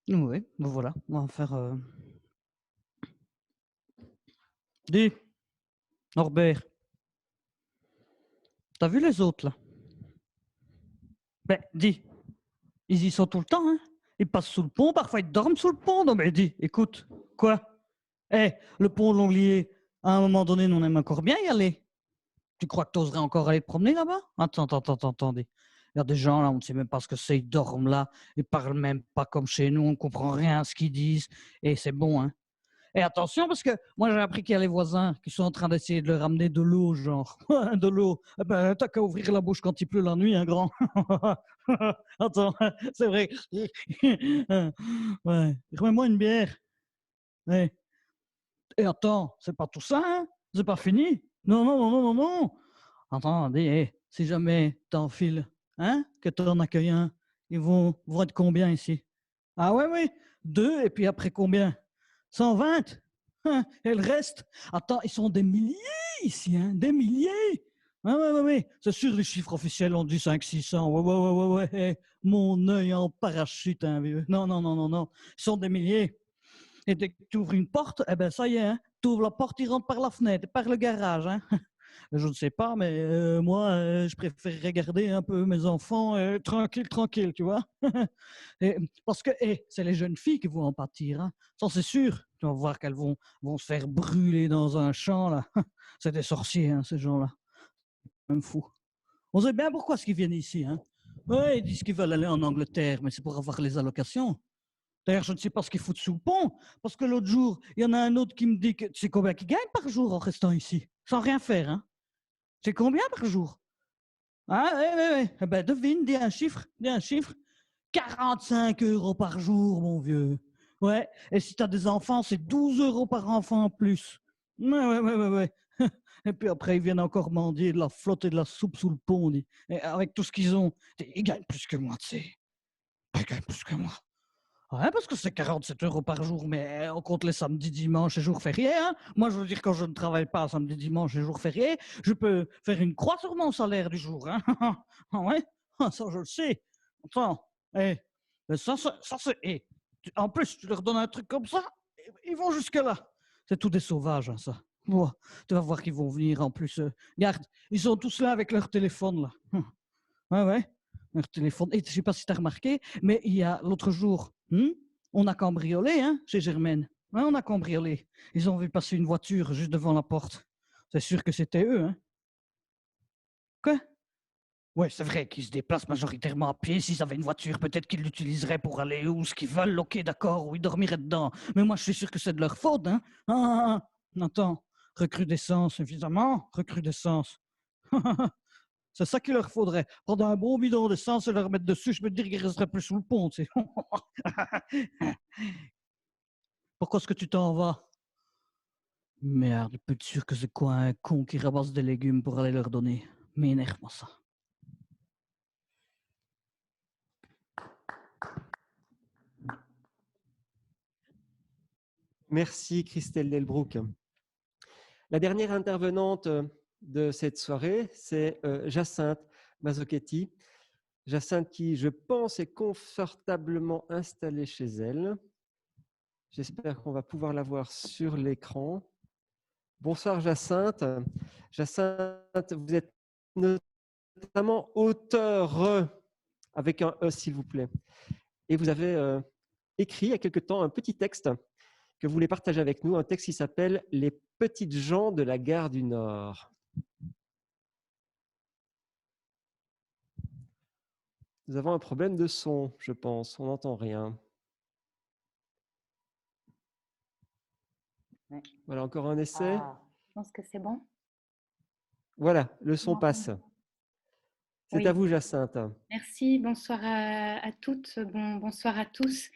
Oui, bon voilà, on va faire. Dis, Norbert, t'as vu les autres là? Ben, dis, ils y sont tout le temps, hein? Ils passent sous le pont, parfois ils dorment sous le pont. Non mais dis, écoute, quoi? Le pont de Longlier, à un moment donné, on aime encore bien y aller. Tu crois que tu oserais encore aller te promener là-bas? Attendez. Il y a des gens là, on ne sait même pas ce que c'est, ils dorment là, ils parlent même pas comme chez nous, on ne comprend rien à ce qu'ils disent, et c'est bon, hein? Et attention, parce que moi j'ai appris qu'il y a les voisins qui sont en train d'essayer de leur ramener de l'eau, genre. De l'eau. Eh ben, t'as qu'à ouvrir la bouche quand il pleut la nuit, hein, grand. Attends, c'est vrai. Ouais. Remets-moi une bière. Ouais. Et attends, c'est pas tout ça, hein? C'est pas fini? Non. Attendez, si jamais t'enfiles, hein, que t'en accueilles un, ils vont être combien ici? Ah oui, 2, et puis après combien? 120? Hein, et le reste? Attends, ils sont des milliers ici, hein, des milliers! Ouais. C'est sûr, les chiffres officiels ont dit 500-600. Ouais. Mon œil en parachute, hein, vieux. Non. Ils sont des milliers. Et dès que tu ouvres une porte, eh ben ça y est, hein, tu ouvres la porte, ils rentrent par la fenêtre, par le garage. Hein. Je ne sais pas, mais moi, je préfère regarder un peu mes enfants tranquille, tu vois. Parce que c'est les jeunes filles qui vont en pâtir. Hein. Ça, c'est sûr. Tu vas voir qu'elles vont se faire brûler dans un champ. Là. C'est des sorciers, hein, ces gens-là. Même fou. On sait bien pourquoi ils viennent ici. Hein. Ouais, ils disent qu'ils veulent aller en Angleterre, mais c'est pour avoir les allocations. D'ailleurs, je ne sais pas ce qu'ils foutent sous le pont, parce que l'autre jour, il y en a un autre qui me dit que tu sais combien il gagne par jour en restant ici, sans rien faire. Hein. C'est combien par jour? Ah, oui. Eh ben, devine, dis un chiffre. 45 € par jour, mon vieux. Ouais, et si tu as des enfants, c'est 12 € par enfant en plus. Ouais. Et puis après, ils viennent encore mendier de la flotte et de la soupe sous le pont. Et avec tout ce qu'ils ont, ils gagnent plus que moi, tu sais. Ils gagnent plus que moi. Ouais, parce que c'est 47 € par jour, mais on compte les samedis, dimanches et jours fériés. Hein. Moi, je veux dire, quand je ne travaille pas samedi, dimanche et jours fériés, je peux faire une croix sur mon salaire du jour. Hein. Ouais, ça je le sais. Attends, Mais ça c'est... En plus, tu leur donnes un truc comme ça, ils vont jusque-là. C'est tout des sauvages, hein, ça. Bon, tu vas voir qu'ils vont venir en plus. Regarde, ils sont tous là avec leur téléphone, là. Ouais, leur téléphone. Et je ne sais pas si tu as remarqué, mais il y a l'autre jour, on a cambriolé, hein, chez Germaine. Ouais, on a cambriolé. Ils ont vu passer une voiture juste devant la porte. C'est sûr que c'était eux, hein. Quoi? Ouais, c'est vrai qu'ils se déplacent majoritairement à pied. S'ils avaient une voiture, peut-être qu'ils l'utiliseraient pour aller où ce qu'ils veulent. Ok, d'accord, ou ils dormiraient dedans. Mais moi, je suis sûr que c'est de leur faute, hein. Attends, recrudescence, évidemment, recrudescence. C'est ça qu'il leur faudrait. Prendre un bon bidon d'essence et leur mettre dessus, je me dis qu'ils resteraient plus sous le pont, tu sais. Pourquoi est-ce que tu t'en vas? Merde, je peux être sûr que c'est quoi un con qui ramasse des légumes pour aller leur donner. M'énerve-moi ça. Merci Christelle Delbrouck. La dernière intervenante de cette soirée, c'est Jacinthe Mazzochetti. Jacinthe qui, je pense, est confortablement installée chez elle. J'espère qu'on va pouvoir la voir sur l'écran. Bonsoir Jacinthe. Jacinthe, vous êtes notamment auteure avec un E, s'il vous plaît. Et vous avez écrit il y a quelque temps un petit texte que vous voulez partager avec nous, un texte qui s'appelle « Les petites gens de la gare du Nord ». Nous avons un problème de son, je pense. On n'entend rien. Ouais. Voilà, encore un essai. Je pense que c'est bon. Voilà, le son passe. C'est Oui. à vous, Jacinthe. Merci, bonsoir à toutes, bonsoir à tous.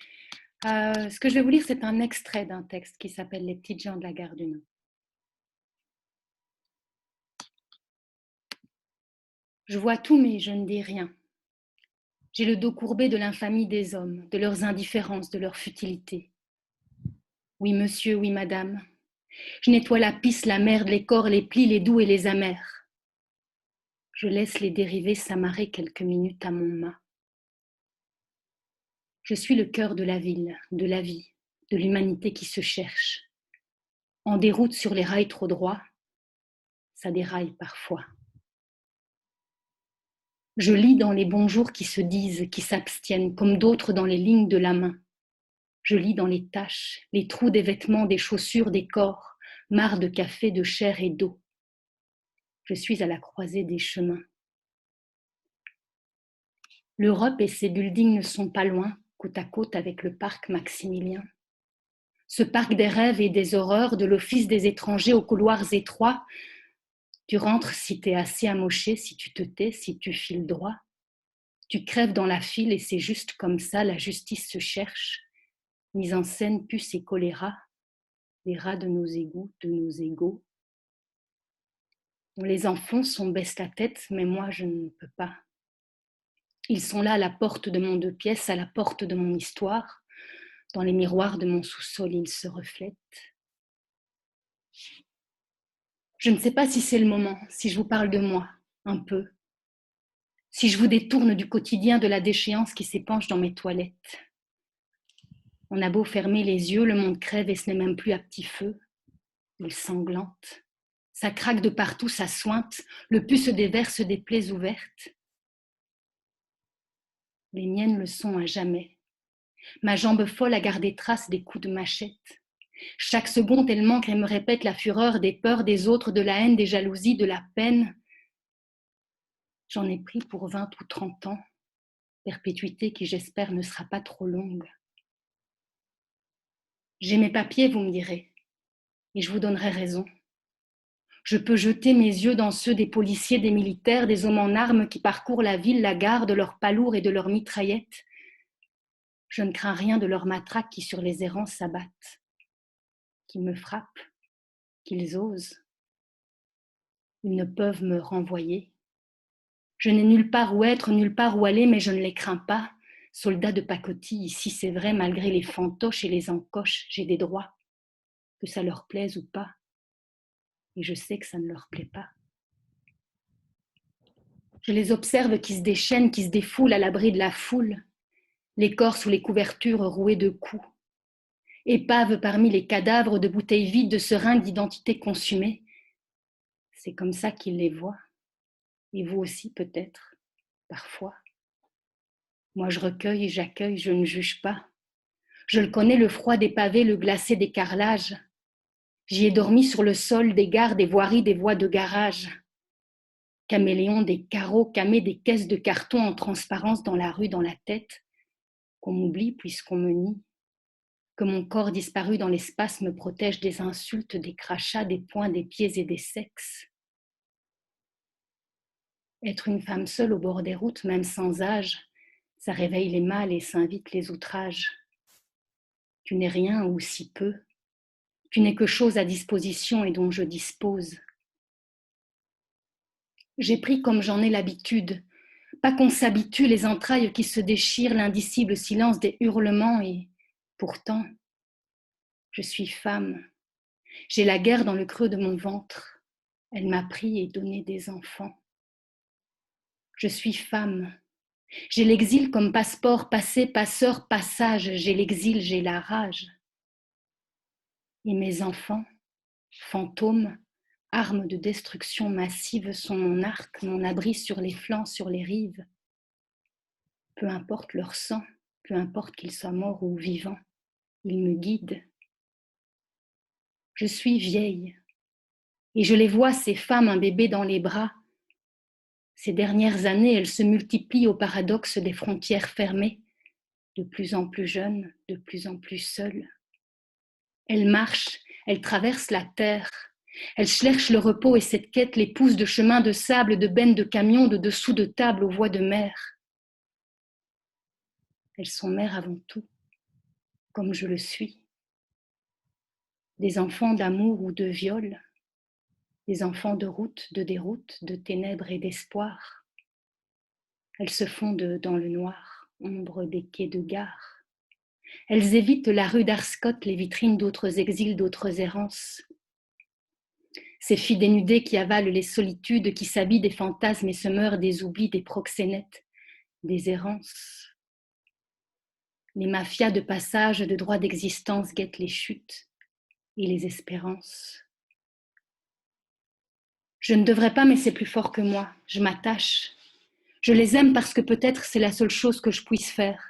Ce que je vais vous lire, c'est un extrait d'un texte qui s'appelle « Les petites gens de la gare du Nord ». Je vois tout, mais je ne dis rien. J'ai le dos courbé de l'infamie des hommes, de leurs indifférences, de leur futilité. Oui, monsieur, oui, madame. Je nettoie la pisse, la merde, les corps, les plis, les doux et les amers. Je laisse les dérivés s'amarrer quelques minutes à mon mât. Je suis le cœur de la ville, de la vie, de l'humanité qui se cherche. En déroute sur les rails trop droits, ça déraille parfois. Je lis dans les bons jours qui se disent, qui s'abstiennent, comme d'autres dans les lignes de la main. Je lis dans les taches, les trous des vêtements, des chaussures, des corps, marre de café, de chair et d'eau. Je suis à la croisée des chemins. L'Europe et ses buildings ne sont pas loin, côte à côte avec le parc Maximilien. Ce parc des rêves et des horreurs, de l'office des étrangers aux couloirs étroits. Tu rentres si t'es assez amoché, si tu te tais, si tu files droit. Tu crèves dans la file et c'est juste comme ça, la justice se cherche. Mise en scène, puce et choléra, les rats de nos égouts, de nos égaux. On les enfonce, on baisse la tête, mais moi je ne peux pas. Ils sont là à la porte de mon 2 pièces, à la porte de mon histoire. Dans les miroirs de mon sous-sol, ils se reflètent. Je ne sais pas si c'est le moment, si je vous parle de moi, un peu. Si je vous détourne du quotidien, de la déchéance qui s'épanche dans mes toilettes. On a beau fermer les yeux, le monde crève et ce n'est même plus à petit feu. Il sanglante. Ça craque de partout, ça sointe. Le pus se déverse des plaies ouvertes. Les miennes le sont à jamais. Ma jambe folle a gardé trace des coups de machette. Chaque seconde, elle manque et me répète la fureur des peurs des autres, de la haine, des jalousies, de la peine. J'en ai pris pour 20 ou 30 ans, perpétuité qui, j'espère, ne sera pas trop longue. J'ai mes papiers, vous me direz, et je vous donnerai raison. Je peux jeter mes yeux dans ceux des policiers, des militaires, des hommes en armes qui parcourent la ville, la gare, de leurs palourds et de leurs mitraillettes. Je ne crains rien de leurs matraques qui sur les errants s'abattent, qui me frappent, qu'ils osent. Ils ne peuvent me renvoyer. Je n'ai nulle part où être, nulle part où aller, mais je ne les crains pas. Soldats de pacotille, ici c'est vrai, malgré les fantoches et les encoches, j'ai des droits, que ça leur plaise ou pas. Et je sais que ça ne leur plaît pas. Je les observe qui se déchaînent, qui se défoulent à l'abri de la foule. les corps sous les couvertures rouées de coups, épaves parmi les cadavres de bouteilles vides de seringues d'identité consumées. C'est comme ça qu'il les voit, et vous aussi peut-être, parfois. Moi je recueille, j'accueille, je ne juge pas. Je le connais, le froid des pavés, le glacé des carrelages. J'y ai dormi sur le sol des gares, des voiries, des voies de garage. Caméléon des carreaux, camé des caisses de carton en transparence dans la rue, dans la tête, qu'on m'oublie puisqu'on me nie, que mon corps disparu dans l'espace me protège des insultes, des crachats, des poings, des pieds et des sexes. Être une femme seule au bord des routes, même sans âge, ça réveille les mâles et s'invite les outrages. Tu n'es rien ou si peu, tu n'es que chose à disposition et dont je dispose. J'ai pris comme j'en ai l'habitude, pas qu'on s'habitue les entrailles qui se déchirent, l'indicible silence des hurlements et pourtant, je suis femme. J'ai la guerre dans le creux de mon ventre. Elle m'a pris et donné des enfants. Je suis femme. J'ai l'exil comme passeport, passé, passeur, passage. J'ai l'exil, j'ai la rage. Et mes enfants, fantômes, armes de destruction massive, sont mon arc, mon abri sur les flancs, sur les rives. Peu importe leur sang, peu importe qu'ils soient morts ou vivants, ils me guident. Je suis vieille, et je les vois, ces femmes, un bébé dans les bras. Ces dernières années, elles se multiplient au paradoxe des frontières fermées, de plus en plus jeunes, de plus en plus seules. Elles marchent, elles traversent la terre, elles cherchent le repos et cette quête les pousse de chemins de sable, de bennes de camions, de dessous de table aux voies de mer. Elles sont mères avant tout, comme je le suis. Des enfants d'amour ou de viol, des enfants de route, de déroute, de ténèbres et d'espoir. Elles se fondent dans le noir, ombre des quais de gare. Elles évitent la rue d'Arscott, les vitrines d'autres exils, d'autres errances. Ces filles dénudées qui avalent les solitudes, qui s'habillent des fantasmes et se meurent des oublis, des proxénètes, des errances. Les mafias de passage, de droit d'existence guettent les chutes et les espérances. Je ne devrais pas, mais c'est plus fort que moi. Je m'attache. Je les aime parce que peut-être c'est la seule chose que je puisse faire.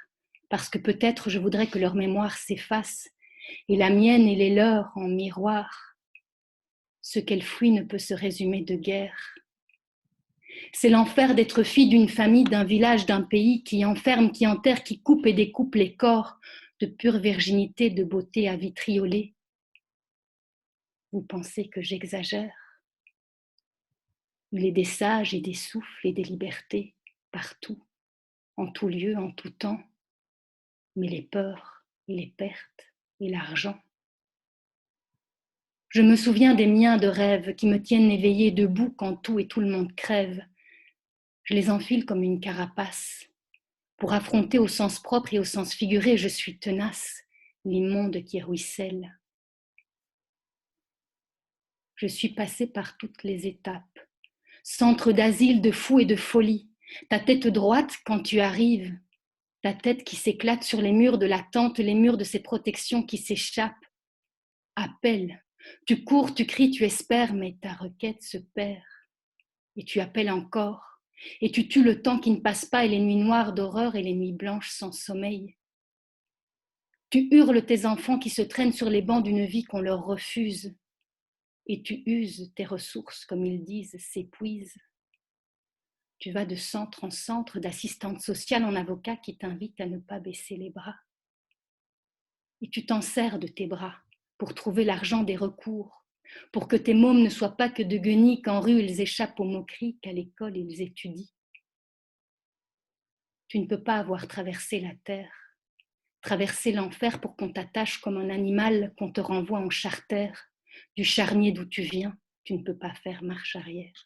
Parce que peut-être je voudrais que leur mémoire s'efface et la mienne et les leurs en miroir. Ce qu'elles fuient ne peut se résumer de guerre. C'est l'enfer d'être fille d'une famille, d'un village, d'un pays qui enferme, qui enterre, qui coupe et découpe les corps de pure virginité, de beauté à vitrioler. Vous pensez que j'exagère ? Il est des sages et des souffles et des libertés partout, en tout lieu, en tout temps. Mais les peurs et les pertes et l'argent. Je me souviens des miens de rêves qui me tiennent éveillée debout quand tout et tout le monde crève. Je les enfile comme une carapace. Pour affronter au sens propre et au sens figuré, je suis tenace, l'immonde qui ruisselle. Je suis passée par toutes les étapes. Centre d'asile de fous et de folie. Ta tête droite quand tu arrives. Ta tête qui s'éclate sur les murs de la tente, les murs de ces protections qui s'échappent. Appelle. Tu cours, tu cries, tu espères, mais ta requête se perd. Et tu appelles encore. Et tu tues le temps qui ne passe pas et les nuits noires d'horreur et les nuits blanches sans sommeil. Tu hurles tes enfants qui se traînent sur les bancs d'une vie qu'on leur refuse. Et tu uses tes ressources, comme ils disent, s'épuisent. Tu vas de centre en centre, d'assistante sociale en avocat qui t'invite à ne pas baisser les bras. Et tu t'en sers de tes bras pour trouver l'argent des recours, pour que tes mômes ne soient pas que de guenilles, qu'en rue ils échappent aux moqueries, qu'à l'école ils étudient. Tu ne peux pas avoir traversé la terre, traverser l'enfer pour qu'on t'attache comme un animal, qu'on te renvoie en charter, du charnier d'où tu viens, tu ne peux pas faire marche arrière.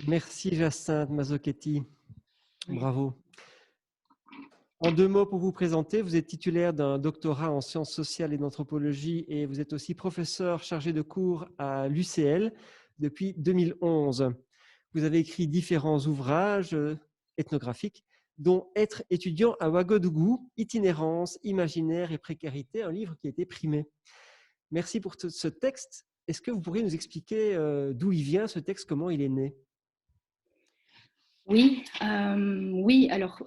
Merci Jacinthe Mazzochetti, bravo. En 2 mots pour vous présenter, vous êtes titulaire d'un doctorat en sciences sociales et d'anthropologie et vous êtes aussi professeur chargé de cours à l'UCL depuis 2011. vous avez écrit différents ouvrages ethnographiques, dont Être étudiant à Ouagadougou, itinérance, imaginaire et précarité, un livre qui a été primé. Merci pour ce texte. Est-ce que vous pourriez nous expliquer d'où il vient, ce texte, comment il est né? Oui, oui. Alors,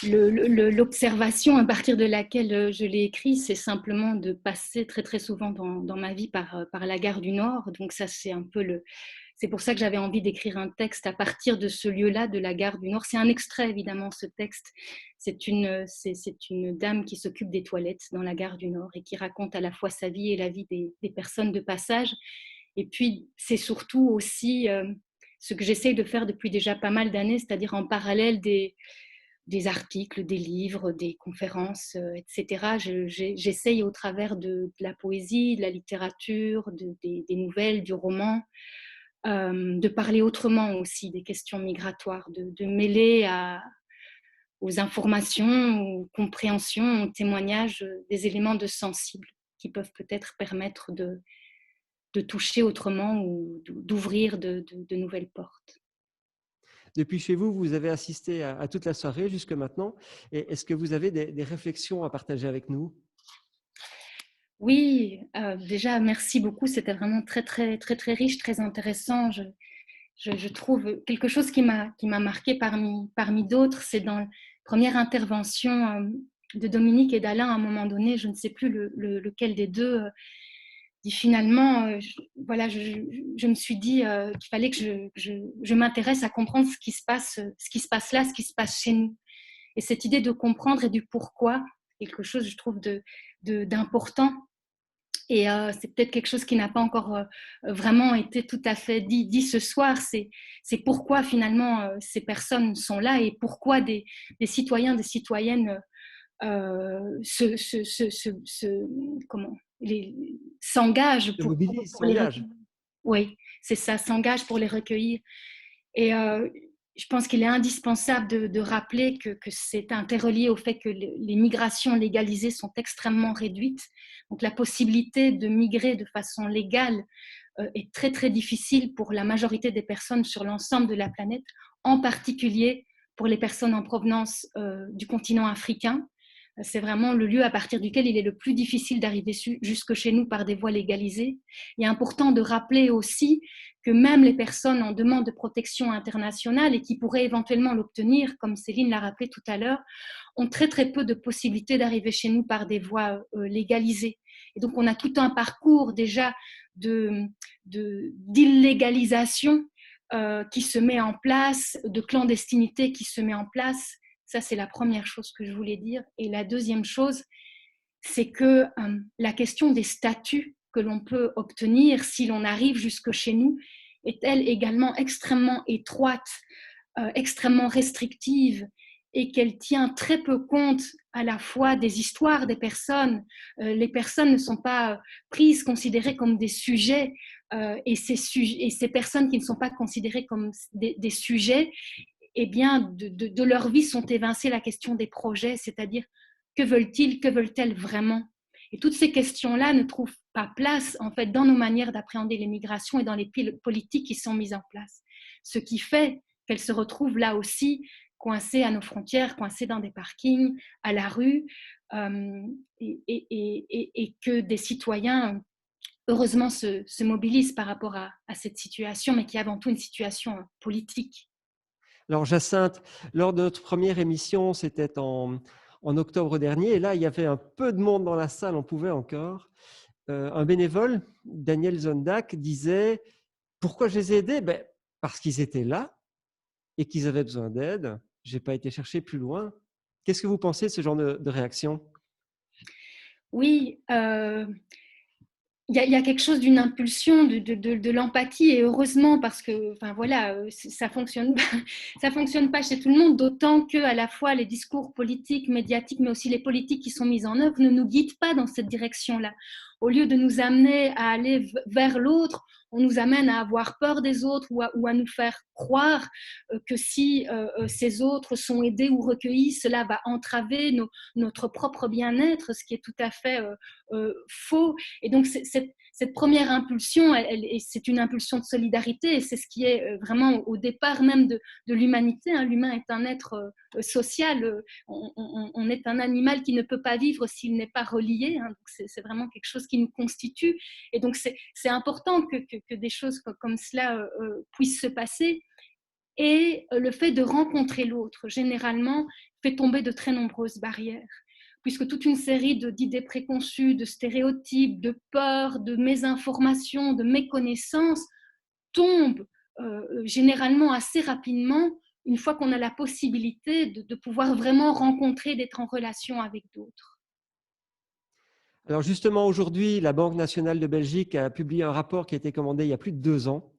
l'observation à partir de laquelle je l'ai écrit, c'est simplement de passer très très souvent dans ma vie par la gare du Nord. Donc ça, c'est un peu c'est pour ça que j'avais envie d'écrire un texte à partir de ce lieu-là, de la gare du Nord. C'est un extrait, évidemment, ce texte. C'est une dame qui s'occupe des toilettes dans la gare du Nord et qui raconte à la fois sa vie et la vie des personnes de passage. Et puis, c'est surtout aussi ce que j'essaye de faire depuis déjà pas mal d'années, c'est-à-dire en parallèle des articles, des livres, des conférences, etc. J'essaye au travers de la poésie, de la littérature, des nouvelles, du roman, de parler autrement aussi des questions migratoires, de mêler aux informations, aux compréhensions, aux témoignages, des éléments de sensibles qui peuvent peut-être permettre de toucher autrement ou d'ouvrir de nouvelles portes. Depuis chez vous, vous avez assisté à toute la soirée jusque maintenant. Est-ce que vous avez des réflexions à partager avec nous? Oui, déjà, merci beaucoup. C'était vraiment très, très, très, très riche, très intéressant. Je trouve quelque chose qui m'a marqué parmi d'autres. C'est dans la première intervention de Dominique et d'Alain, à un moment donné, je ne sais plus lequel des deux, dit finalement, je me suis dit qu'il fallait que je m'intéresse à comprendre ce qui se passe là, ce qui se passe chez nous. Et cette idée de comprendre et du pourquoi, quelque chose, je trouve, d'important. Et c'est peut-être quelque chose qui n'a pas encore vraiment été tout à fait dit ce soir. C'est pourquoi finalement ces personnes sont là et pourquoi des citoyens, des citoyennes s'engagent pour les recueillir. Oui, c'est ça, s'engagent pour les recueillir. Et je pense qu'il est indispensable de rappeler que c'est interrelié au fait que les migrations légalisées sont extrêmement réduites. Donc la possibilité de migrer de façon légale est très très difficile pour la majorité des personnes sur l'ensemble de la planète, en particulier pour les personnes en provenance du continent africain. C'est vraiment le lieu à partir duquel il est le plus difficile d'arriver jusque chez nous par des voies légalisées. Il est important de rappeler aussi que même les personnes en demande de protection internationale et qui pourraient éventuellement l'obtenir, comme Céline l'a rappelé tout à l'heure, ont très très peu de possibilités d'arriver chez nous par des voies légalisées. Et donc on a tout un parcours déjà d'illégalisation qui se met en place, de clandestinité qui se met en place. Ça, c'est la première chose que je voulais dire. Et la deuxième chose, c'est que la question des statuts que l'on peut obtenir si l'on arrive jusque chez nous est elle également extrêmement étroite, extrêmement restrictive et qu'elle tient très peu compte à la fois des histoires des personnes. Les personnes ne sont pas prises, considérées comme des sujets et ces personnes qui ne sont pas considérées comme des sujets, eh bien, de leur vie sont évincées la question des projets, c'est-à-dire que veulent-ils, que veulent-elles vraiment? Et toutes ces questions-là ne trouvent pas place en fait dans nos manières d'appréhender les migrations et dans les politiques qui sont mises en place. Ce qui fait qu'elles se retrouvent là aussi coincées à nos frontières, coincées dans des parkings, à la rue, et que des citoyens heureusement se mobilisent par rapport à cette situation, mais qui est avant tout une situation politique. Alors Jacinthe, lors de notre première émission, c'était en octobre dernier, et là, il y avait un peu de monde dans la salle, on pouvait encore. Un bénévole, Daniel Zondak, disait « Pourquoi je les ai aidés ? Parce qu'ils étaient là et qu'ils avaient besoin d'aide. Je n'ai pas été chercher plus loin. » Qu'est-ce que vous pensez de ce genre de réaction ? Oui, il y a quelque chose d'une impulsion, de l'empathie, et heureusement, parce que ça fonctionne pas chez tout le monde, d'autant que à la fois les discours politiques, médiatiques, mais aussi les politiques qui sont mises en œuvre ne nous guident pas dans cette direction-là. Au lieu de nous amener à aller vers l'autre, on nous amène à avoir peur des autres ou à nous faire croire que si ces autres sont aidés ou recueillis, cela va entraver notre propre bien-être, ce qui est tout à fait faux. Et donc, cette cette première impulsion, c'est une impulsion de solidarité, et c'est ce qui est vraiment au départ même de l'humanité. L'humain est un être social, on est un animal qui ne peut pas vivre s'il n'est pas relié, donc c'est vraiment quelque chose qui nous constitue, et donc c'est important que des choses comme cela puissent se passer. Et le fait de rencontrer l'autre, généralement, fait tomber de très nombreuses barrières, puisque toute une série d'idées préconçues, de stéréotypes, de peurs, de mésinformations, de méconnaissances tombent généralement assez rapidement une fois qu'on a la possibilité de pouvoir vraiment rencontrer, d'être en relation avec d'autres. Alors justement, aujourd'hui, la Banque nationale de Belgique a publié un rapport qui a été commandé il y a plus de 2 ans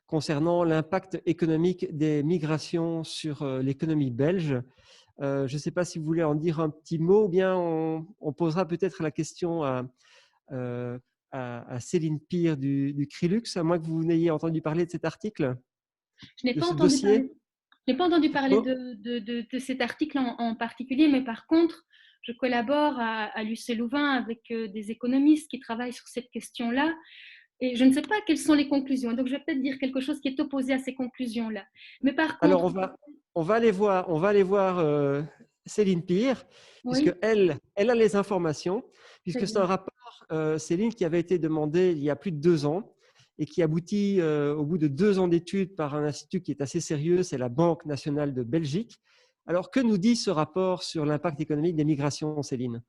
concernant l'impact économique des migrations sur l'économie belge. Je ne sais pas si vous voulez en dire un petit mot, ou bien on posera peut-être la question à Céline Pire du Crilux, à moins que vous n'ayez entendu parler de cet article. Je n'ai pas entendu parler de cet article en particulier, mais par contre, je collabore à l'UC Louvain avec des économistes qui travaillent sur cette question-là. Et je ne sais pas quelles sont les conclusions. Donc, je vais peut-être dire quelque chose qui est opposé à ces conclusions-là. Mais par contre… Alors, on va aller voir Céline Pire, puisque elle a les informations, puisque c'est un rapport, Céline, qui avait été demandé il y a plus de 2 ans et qui aboutit au bout de 2 ans d'études par un institut qui est assez sérieux, c'est la Banque nationale de Belgique. Alors, que nous dit ce rapport sur l'impact économique des migrations, Céline ?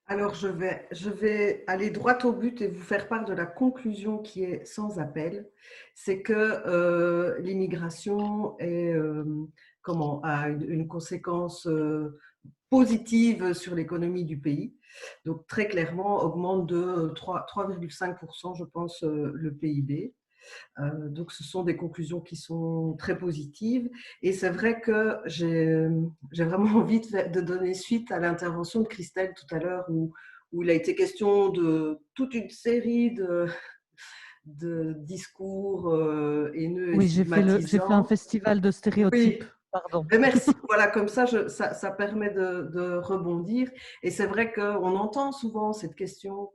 Alors, je vais aller droit au but et vous faire part de la conclusion qui est sans appel. C'est que l'immigration a une conséquence positive sur l'économie du pays. Donc, très clairement, augmente de 3,5%, je pense, le PIB. Donc, ce sont des conclusions qui sont très positives. Et c'est vrai que j'ai vraiment envie de donner suite à l'intervention de Christelle tout à l'heure où il a été question de toute une série de discours haineux et stigmatisants. J'ai fait un festival de stéréotypes. Oui. Pardon. Mais merci. Voilà, comme ça permet de rebondir. Et c'est vrai qu'on entend souvent cette question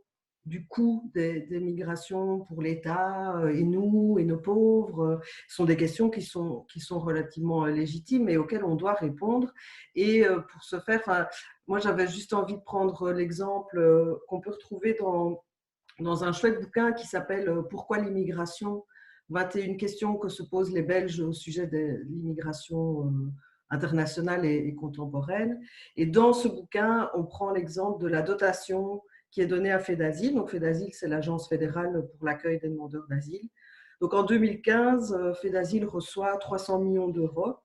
du coût des migrations pour l'État et nous et nos pauvres. Ce sont des questions qui sont relativement légitimes et auxquelles on doit répondre. Et pour ce faire, moi j'avais juste envie de prendre l'exemple qu'on peut retrouver dans un chouette bouquin qui s'appelle « Pourquoi l'immigration ? 21 questions que se posent les Belges au sujet de l'immigration internationale et contemporaine ». Et dans ce bouquin, on prend l'exemple de la dotation qui est donnée à FEDASIL. Donc FEDASIL, c'est l'agence fédérale pour l'accueil des demandeurs d'asile. Donc en 2015, FEDASIL reçoit 300 millions d'euros.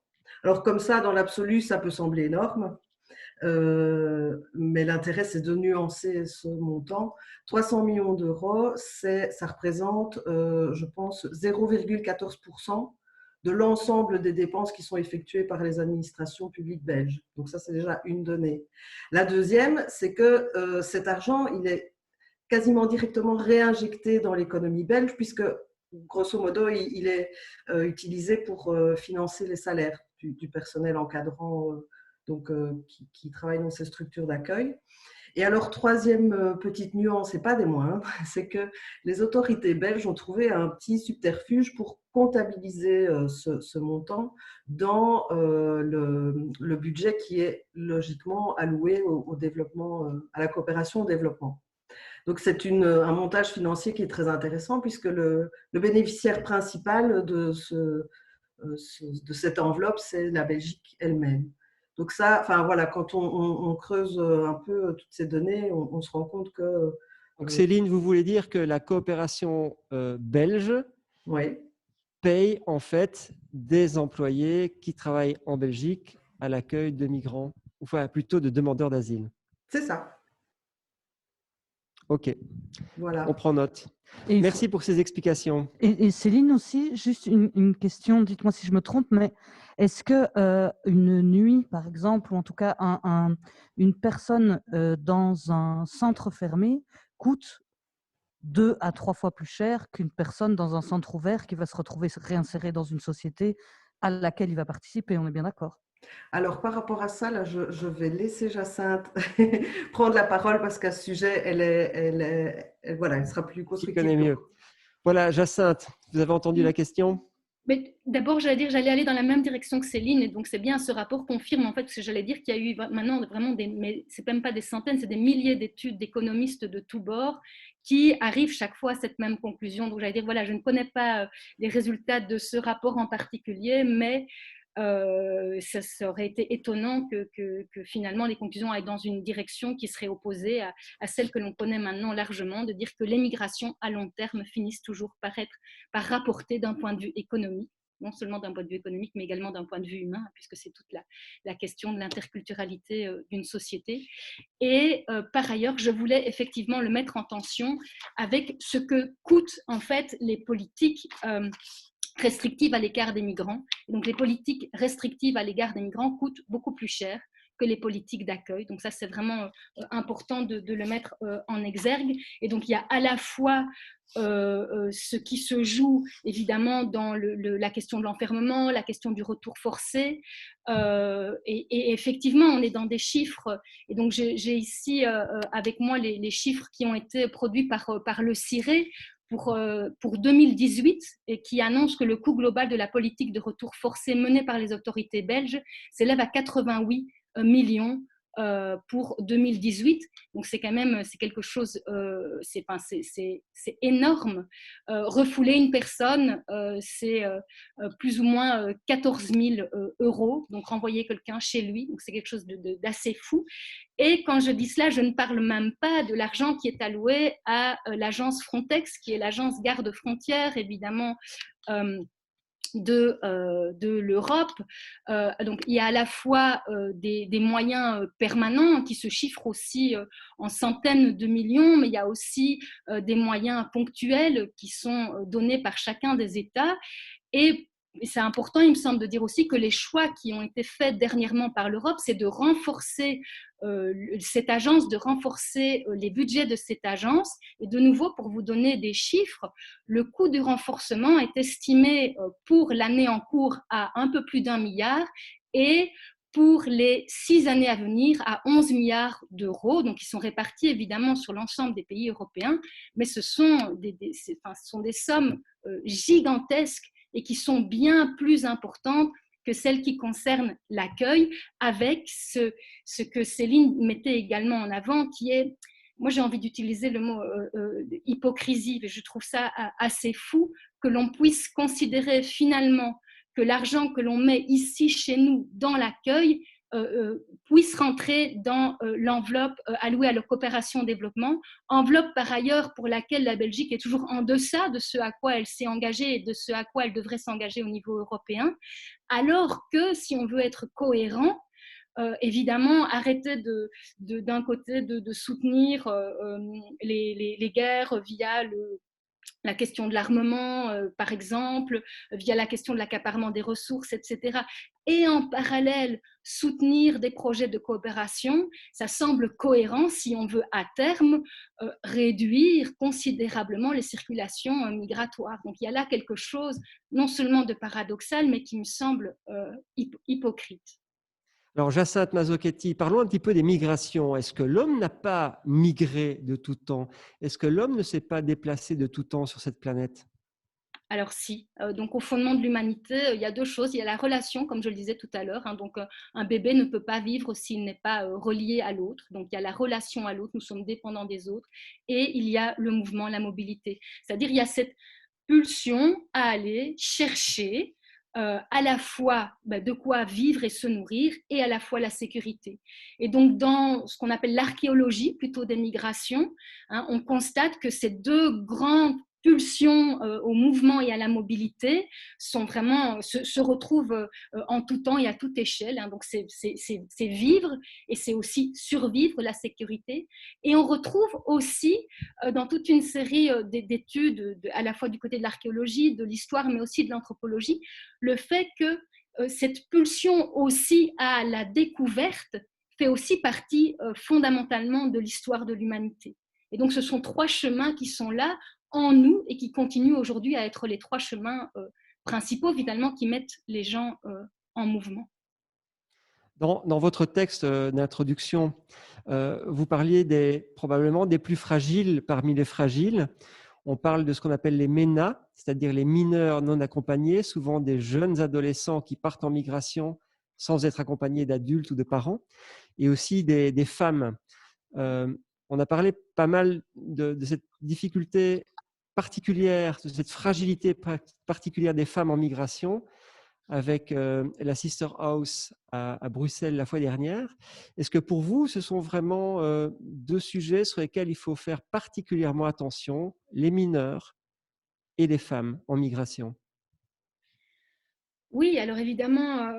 Alors comme ça, dans l'absolu, ça peut sembler énorme. Mais l'intérêt, c'est de nuancer ce montant. 300 millions d'euros, ça représente, je pense, 0,14% de l'ensemble des dépenses qui sont effectuées par les administrations publiques belges. Donc ça, c'est déjà une donnée. La deuxième, c'est que cet argent, il est quasiment directement réinjecté dans l'économie belge, puisque, grosso modo, il est utilisé pour financer les salaires du personnel encadrant qui travaillent dans ces structures d'accueil. Et alors, troisième petite nuance, et pas des moindres, c'est que les autorités belges ont trouvé un petit subterfuge pour comptabiliser ce montant dans le budget qui est logiquement alloué au développement, à la coopération au développement. Donc, c'est un montage financier qui est très intéressant puisque le bénéficiaire principal de cette enveloppe, c'est la Belgique elle-même. Donc ça, voilà, quand on creuse un peu toutes ces données, on se rend compte que… Donc Céline, vous voulez dire que la coopération belge paye en fait des employés qui travaillent en Belgique à l'accueil de migrants, enfin plutôt de demandeurs d'asile. C'est ça. Ok, voilà. On prend note. Merci pour ces explications. Et Céline aussi, juste une question, dites-moi si je me trompe, mais est-ce que une nuit, par exemple, ou en tout cas une personne dans un centre fermé coûte 2 à 3 fois plus cher qu'une personne dans un centre ouvert qui va se retrouver réinsérée dans une société à laquelle il va participer, on est bien d'accord? Alors, par rapport à ça, là, je vais laisser Jacinthe prendre la parole parce qu'à ce sujet, voilà, elle sera plus Tu constructive connais que mieux. moi. Voilà, Jacinthe, vous avez entendu la question? Mais d'abord, j'allais aller dans la même direction que Céline, et donc c'est bien, ce rapport confirme en fait, parce que j'allais dire qu'il y a eu maintenant vraiment mais c'est même pas des centaines, c'est des milliers d'études d'économistes de tous bords qui arrivent chaque fois à cette même conclusion. Donc j'allais dire, voilà, je ne connais pas les résultats de ce rapport en particulier, mais ça aurait été étonnant que finalement les conclusions aillent dans une direction qui serait opposée à celle que l'on connaît maintenant largement, de dire que les migrations à long terme finissent toujours par rapporter d'un point de vue économique, non seulement d'un point de vue économique, mais également d'un point de vue humain, puisque c'est toute la question de l'interculturalité d'une société. Et par ailleurs, je voulais effectivement le mettre en tension avec ce que coûtent en fait les politiques restrictives à l'égard des migrants. Et donc les politiques restrictives à l'égard des migrants coûtent beaucoup plus cher que les politiques d'accueil. Donc ça, c'est vraiment important de le mettre en exergue. Et donc il y a à la fois ce qui se joue évidemment dans la question de l'enfermement, la question du retour forcé. Et effectivement, on est dans des chiffres. Et donc j'ai ici avec moi les chiffres qui ont été produits par le CIRE pour 2018 et qui annonce que le coût global de la politique de retour forcé menée par les autorités belges s'élève à 88 millions pour 2018. Donc c'est quand même quelque chose, c'est énorme. Refouler une personne, c'est plus ou moins 14 000 euros. Donc renvoyer quelqu'un chez lui, donc c'est quelque chose d'assez fou. Et quand je dis cela, je ne parle même pas de l'argent qui est alloué à l'agence Frontex, qui est l'agence garde-frontières, évidemment, de l'Europe. Donc il y a à la fois des moyens permanents qui se chiffrent aussi en centaines de millions, mais il y a aussi des moyens ponctuels qui sont donnés par chacun des États. Et c'est important, il me semble, de dire aussi que les choix qui ont été faits dernièrement par l'Europe, c'est de renforcer cette agence, de renforcer les budgets de cette agence. Et de nouveau, pour vous donner des chiffres, le coût du renforcement est estimé pour l'année en cours à un peu plus d'1 milliard et pour les 6 années à venir à 11 milliards d'euros. Donc, ils sont répartis évidemment sur l'ensemble des pays européens, mais ce sont des sommes gigantesques et qui sont bien plus importantes que celles qui concernent l'accueil, avec ce que Céline mettait également en avant, qui est, moi j'ai envie d'utiliser le mot hypocrisie, mais je trouve ça assez fou que l'on puisse considérer finalement que l'argent que l'on met ici chez nous dans l'accueil puisse rentrer dans l'enveloppe allouée à la coopération au développement, enveloppe par ailleurs pour laquelle la Belgique est toujours en deçà de ce à quoi elle s'est engagée et de ce à quoi elle devrait s'engager au niveau européen, alors que si on veut être cohérent, évidemment, arrêter d'un côté de soutenir les guerres via la question de l'armement, par exemple, via la question de l'accaparement des ressources, etc. Et en parallèle, soutenir des projets de coopération, ça semble cohérent si on veut à terme réduire considérablement les circulations migratoires. Donc il y a là quelque chose non seulement de paradoxal, mais qui me semble hypocrite. Alors, Jacinthe Mazzochetti, parlons un petit peu des migrations. Est-ce que l'homme n'a pas migré de tout temps? Est-ce que l'homme ne s'est pas déplacé de tout temps sur cette planète? Alors si, donc au fondement de l'humanité, il y a deux choses. Il y a la relation, comme je le disais tout à l'heure. Donc un bébé ne peut pas vivre s'il n'est pas relié à l'autre. Donc il y a la relation à l'autre, nous sommes dépendants des autres. Et il y a le mouvement, la mobilité. C'est-à-dire il y a cette pulsion à aller chercher à la fois de quoi vivre et se nourrir, et à la fois la sécurité. Et donc dans ce qu'on appelle l'archéologie plutôt des migrations, on constate que ces deux grandes pulsions au mouvement et à la mobilité se retrouvent en tout temps et à toute échelle. Donc c'est vivre et c'est aussi survivre, la sécurité. Et on retrouve aussi dans toute une série d'études, à la fois du côté de l'archéologie, de l'histoire, mais aussi de l'anthropologie, le fait que cette pulsion aussi à la découverte fait aussi partie fondamentalement de l'histoire de l'humanité. Et donc ce sont trois chemins qui sont là en nous et qui continuent aujourd'hui à être les trois chemins principaux, finalement, qui mettent les gens en mouvement. Dans votre texte d'introduction, vous parliez probablement des plus fragiles parmi les fragiles. On parle de ce qu'on appelle les MENA, c'est-à-dire les mineurs non accompagnés, souvent des jeunes adolescents qui partent en migration sans être accompagnés d'adultes ou de parents, et aussi des femmes. On a parlé pas mal de cette difficulté particulière, de cette fragilité particulière des femmes en migration, avec la Sister House à Bruxelles la fois dernière. Est-ce que pour vous, ce sont vraiment deux sujets sur lesquels il faut faire particulièrement attention, les mineurs et les femmes en migration? Oui, alors évidemment,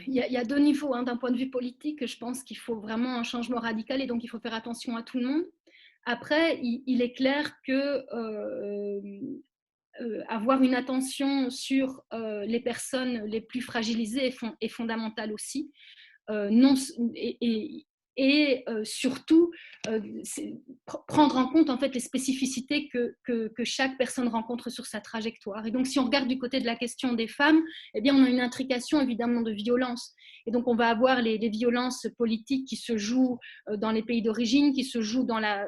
il y a deux niveaux. D'un point de vue politique, je pense qu'il faut vraiment un changement radical et donc il faut faire attention à tout le monde. Après, il est clair que avoir une attention sur les personnes les plus fragilisées est fondamental aussi. Non, et surtout prendre en compte en fait les spécificités que chaque personne rencontre sur sa trajectoire. Et donc si on regarde du côté de la question des femmes, eh bien on a une intrication évidemment de violence. Et donc on va avoir les violences politiques qui se jouent dans les pays d'origine, qui se jouent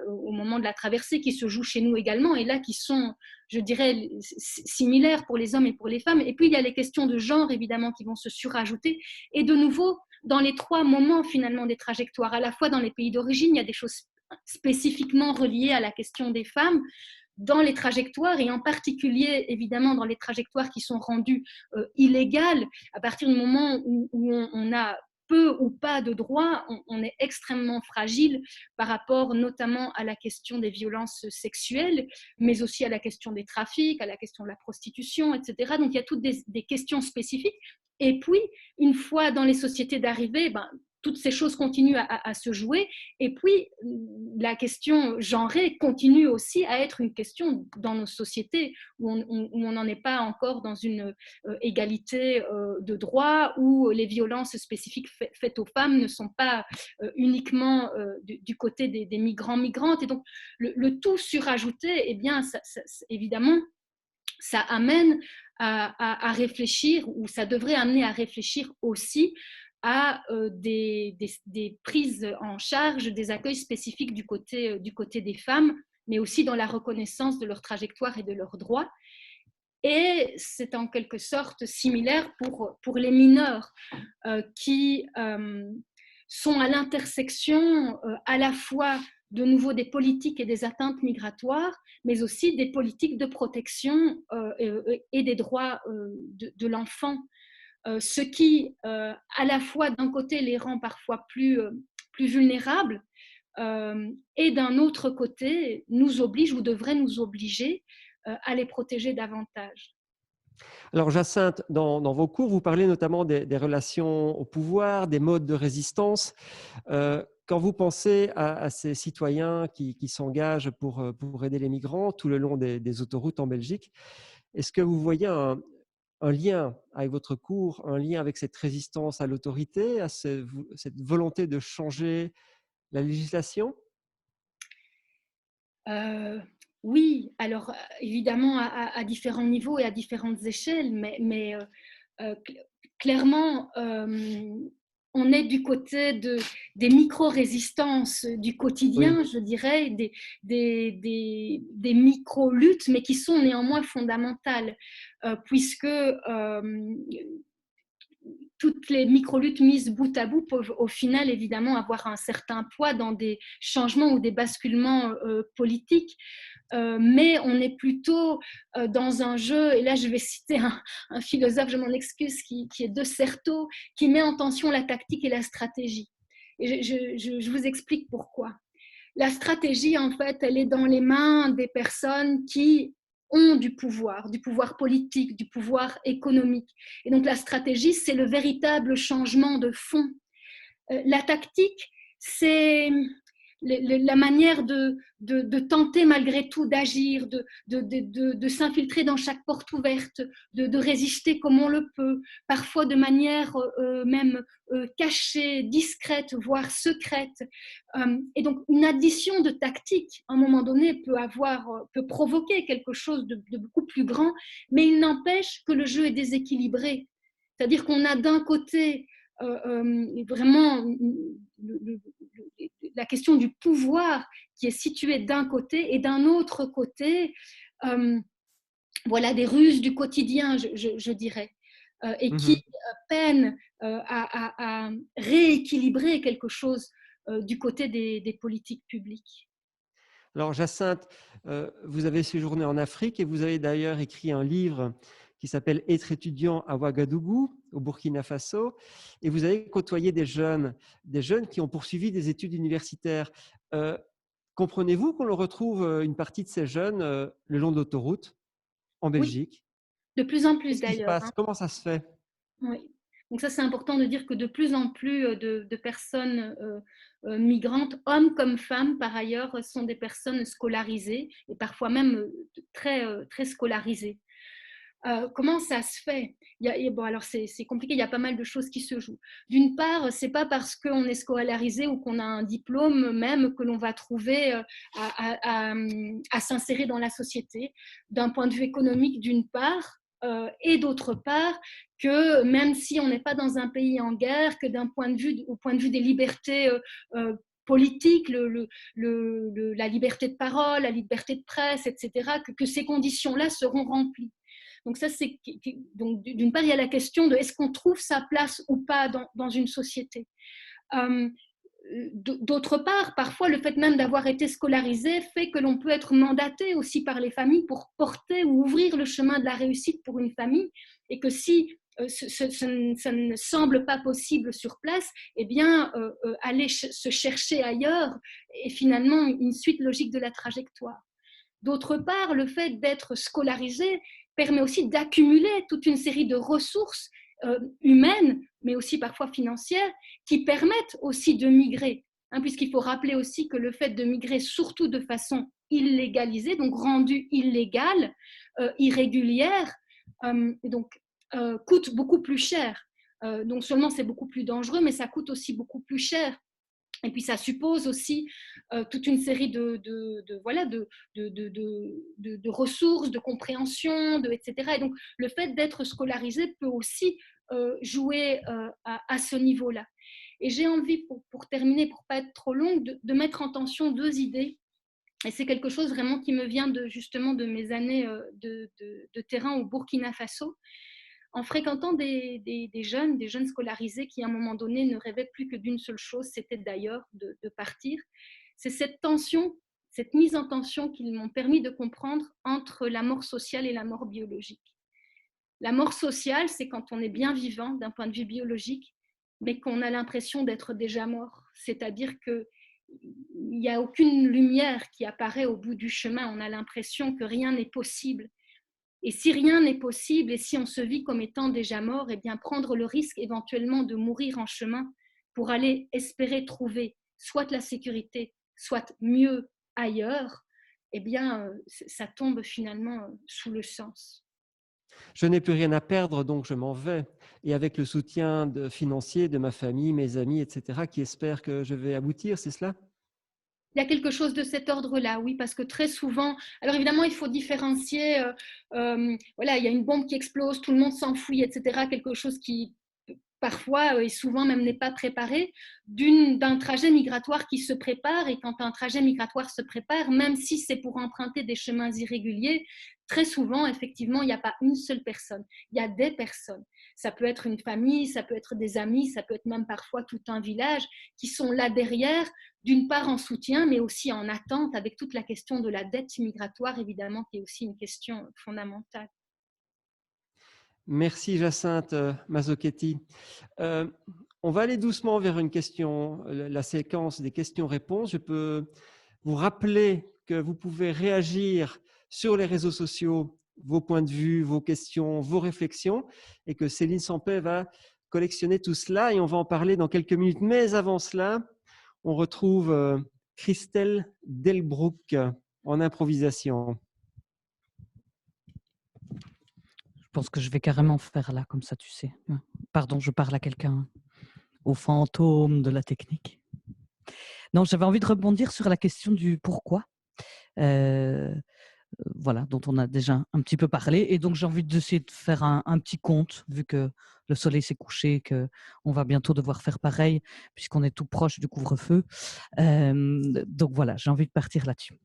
au moment de la traversée, qui se jouent chez nous également, et là qui sont, je dirais, similaires pour les hommes et pour les femmes. Et puis il y a les questions de genre évidemment qui vont se surajouter. Et de nouveau, dans les trois moments finalement des trajectoires, à la fois dans les pays d'origine, il y a des choses spécifiquement reliées à la question des femmes, dans les trajectoires et en particulier évidemment dans les trajectoires qui sont rendues illégales, à partir du moment où on a peu ou pas de droits, on est extrêmement fragile par rapport notamment à la question des violences sexuelles, mais aussi à la question des trafics, à la question de la prostitution, etc. Donc il y a toutes des questions spécifiques. Et puis, une fois dans les sociétés d'arrivée, toutes ces choses continuent à se jouer. Et puis, la question genrée continue aussi à être une question dans nos sociétés où on n'en est pas encore dans une égalité de droits, où les violences spécifiques faites aux femmes ne sont pas uniquement du côté des migrants-migrantes. Et donc, le tout surajouté, eh bien, évidemment, ça amène à réfléchir, ou ça devrait amener à réfléchir aussi à des prises en charge, des accueils spécifiques du côté des femmes, mais aussi dans la reconnaissance de leur trajectoire et de leurs droits. Et c'est en quelque sorte similaire pour les mineurs qui sont à l'intersection à la fois de nouveau des politiques et des atteintes migratoires, mais aussi des politiques de protection et des droits de l'enfant. Ce qui, à la fois d'un côté, les rend parfois plus vulnérables, et d'un autre côté, nous oblige ou devrait nous obliger à les protéger davantage. Alors Jacinthe, dans vos cours, vous parlez notamment des relations au pouvoir, des modes de résistance. Quand vous pensez à ces citoyens qui s'engagent pour aider les migrants tout le long des autoroutes en Belgique, est-ce que vous voyez un lien avec votre cours, un lien avec cette résistance à l'autorité, à cette volonté de changer la législation? Oui, alors évidemment à différents niveaux et à différentes échelles, mais clairement, on est du côté des micro-résistances du quotidien, oui. Je dirais, des micro-luttes, mais qui sont néanmoins fondamentales, puisque toutes les micro-luttes mises bout à bout peuvent au final évidemment avoir un certain poids dans des changements ou des basculements politiques. Mais on est plutôt dans un jeu, et là je vais citer un philosophe, je m'en excuse, qui est de Certeau, qui met en tension la tactique et la stratégie. Et je vous explique pourquoi. La stratégie, en fait, elle est dans les mains des personnes qui ont du pouvoir politique, du pouvoir économique. Et donc la stratégie, c'est le véritable changement de fond. La tactique, c'est la manière de tenter malgré tout d'agir, de s'infiltrer dans chaque porte ouverte, de résister comme on le peut, parfois de manière même cachée, discrète, voire secrète. Et donc une addition de tactiques, à un moment donné, peut provoquer quelque chose de beaucoup plus grand, mais il n'empêche que le jeu est déséquilibré. C'est-à-dire qu'on a d'un côté vraiment la question du pouvoir qui est située d'un côté et d'un autre côté, voilà, des ruses du quotidien, je dirais, et qui peinent à rééquilibrer quelque chose du côté des politiques publiques. Alors, Jacinthe, vous avez séjourné en Afrique et vous avez d'ailleurs écrit un livre qui s'appelle « Être étudiant à Ouagadougou, au Burkina Faso ». Et vous avez côtoyé des jeunes qui ont poursuivi des études universitaires. Comprenez-vous qu'on le retrouve, une partie de ces jeunes, le long de l'autoroute, en Belgique? Oui, de plus en plus Qu'est-ce qui se d'ailleurs. passe? Comment ça se fait? Oui. Donc ça, c'est important de dire que de plus en plus de personnes migrantes, hommes comme femmes par ailleurs, sont des personnes scolarisées et parfois même très scolarisées. Comment ça se fait? Bon, alors c'est compliqué, il y a pas mal de choses qui se jouent. D'une part, c'est pas parce qu'on est scolarisé ou qu'on a un diplôme même que l'on va trouver à s'insérer dans la société, d'un point de vue économique d'une part, et d'autre part, que même si on n'est pas dans un pays en guerre, que au point de vue des libertés politiques, la liberté de parole, la liberté de presse, etc., que ces conditions-là seront remplies. Donc ça, donc d'une part, il y a la question de est-ce qu'on trouve sa place ou pas dans une société. D'autre part, parfois, le fait même d'avoir été scolarisé fait que l'on peut être mandaté aussi par les familles pour porter ou ouvrir le chemin de la réussite pour une famille, et que si ça ne semble pas possible sur place, eh bien, aller se chercher ailleurs est finalement une suite logique de la trajectoire. D'autre part, le fait d'être scolarisé permet aussi d'accumuler toute une série de ressources humaines, mais aussi parfois financières, qui permettent aussi de migrer. Puisqu'il faut rappeler aussi que le fait de migrer, surtout de façon illégalisée, donc rendue illégale, irrégulière, coûte beaucoup plus cher. Donc seulement c'est beaucoup plus dangereux, mais ça coûte aussi beaucoup plus cher. Et puis ça suppose aussi toute une série de ressources, de compréhension, etc. Et donc le fait d'être scolarisé peut aussi jouer à ce niveau-là. Et j'ai envie, pour terminer, pour ne pas être trop longue, de mettre en tension deux idées. Et c'est quelque chose vraiment qui me vient justement de mes années de terrain au Burkina Faso. En fréquentant des jeunes scolarisés qui, à un moment donné, ne rêvaient plus que d'une seule chose, c'était d'ailleurs de partir. C'est cette tension, cette mise en tension qu'ils m'ont permis de comprendre entre la mort sociale et la mort biologique. La mort sociale, c'est quand on est bien vivant d'un point de vue biologique, mais qu'on a l'impression d'être déjà mort. C'est-à-dire qu'il n'y a aucune lumière qui apparaît au bout du chemin. On a l'impression que rien n'est possible. Et si rien n'est possible, et si on se vit comme étant déjà mort, eh bien prendre le risque éventuellement de mourir en chemin pour aller espérer trouver soit la sécurité, soit mieux ailleurs, eh bien ça tombe finalement sous le sens. Je n'ai plus rien à perdre, donc je m'en vais. Et avec le soutien financier de ma famille, mes amis, etc., qui espèrent que je vais aboutir, c'est cela ? Il y a quelque chose de cet ordre-là, oui, parce que très souvent, alors évidemment, il faut différencier, voilà, il y a une bombe qui explose, tout le monde s'enfuit, etc., quelque chose qui parfois et souvent même n'est pas préparé, d'un trajet migratoire qui se prépare. Et quand un trajet migratoire se prépare, même si c'est pour emprunter des chemins irréguliers, très souvent, effectivement, il n'y a pas une seule personne, il y a des personnes. Ça peut être une famille, ça peut être des amis, ça peut être même parfois tout un village qui sont là derrière, d'une part en soutien, mais aussi en attente, avec toute la question de la dette migratoire, évidemment, qui est aussi une question fondamentale. Merci Jacinthe Mazzochetti. On va aller doucement vers une question, la séquence des questions-réponses. Je peux vous rappeler que vous pouvez réagir sur les réseaux sociaux, vos points de vue, vos questions, vos réflexions, et que Céline Sampey va collectionner tout cela et on va en parler dans quelques minutes. Mais avant cela, on retrouve Christelle Delbrouck en improvisation. Je pense que je vais carrément faire là, comme ça, tu sais. Pardon, je parle à quelqu'un, au fantôme de la technique. Non, j'avais envie de rebondir sur la question du pourquoi. voilà, dont on a déjà un petit peu parlé. Et donc, j'ai envie d'essayer de faire un petit conte, vu que le soleil s'est couché, qu'on va bientôt devoir faire pareil, puisqu'on est tout proche du couvre-feu. Donc voilà, j'ai envie de partir là-dessus.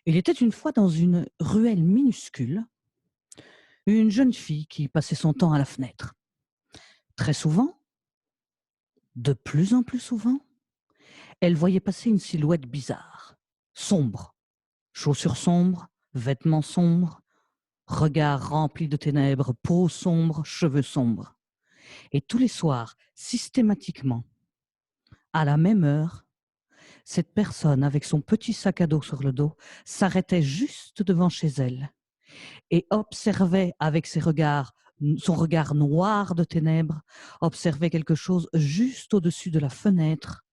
Il était une fois dans une ruelle minuscule, une jeune fille qui passait son temps à la fenêtre. Très souvent, de plus en plus souvent, elle voyait passer une silhouette bizarre, sombre, chaussures sombres, vêtements sombres, regard rempli de ténèbres, peau sombre, cheveux sombres. Et tous les soirs, systématiquement, à la même heure, cette personne, avec son petit sac à dos sur le dos, s'arrêtait juste devant chez elle et observait avec son regard noir de ténèbres, observait quelque chose juste au-dessus de la fenêtre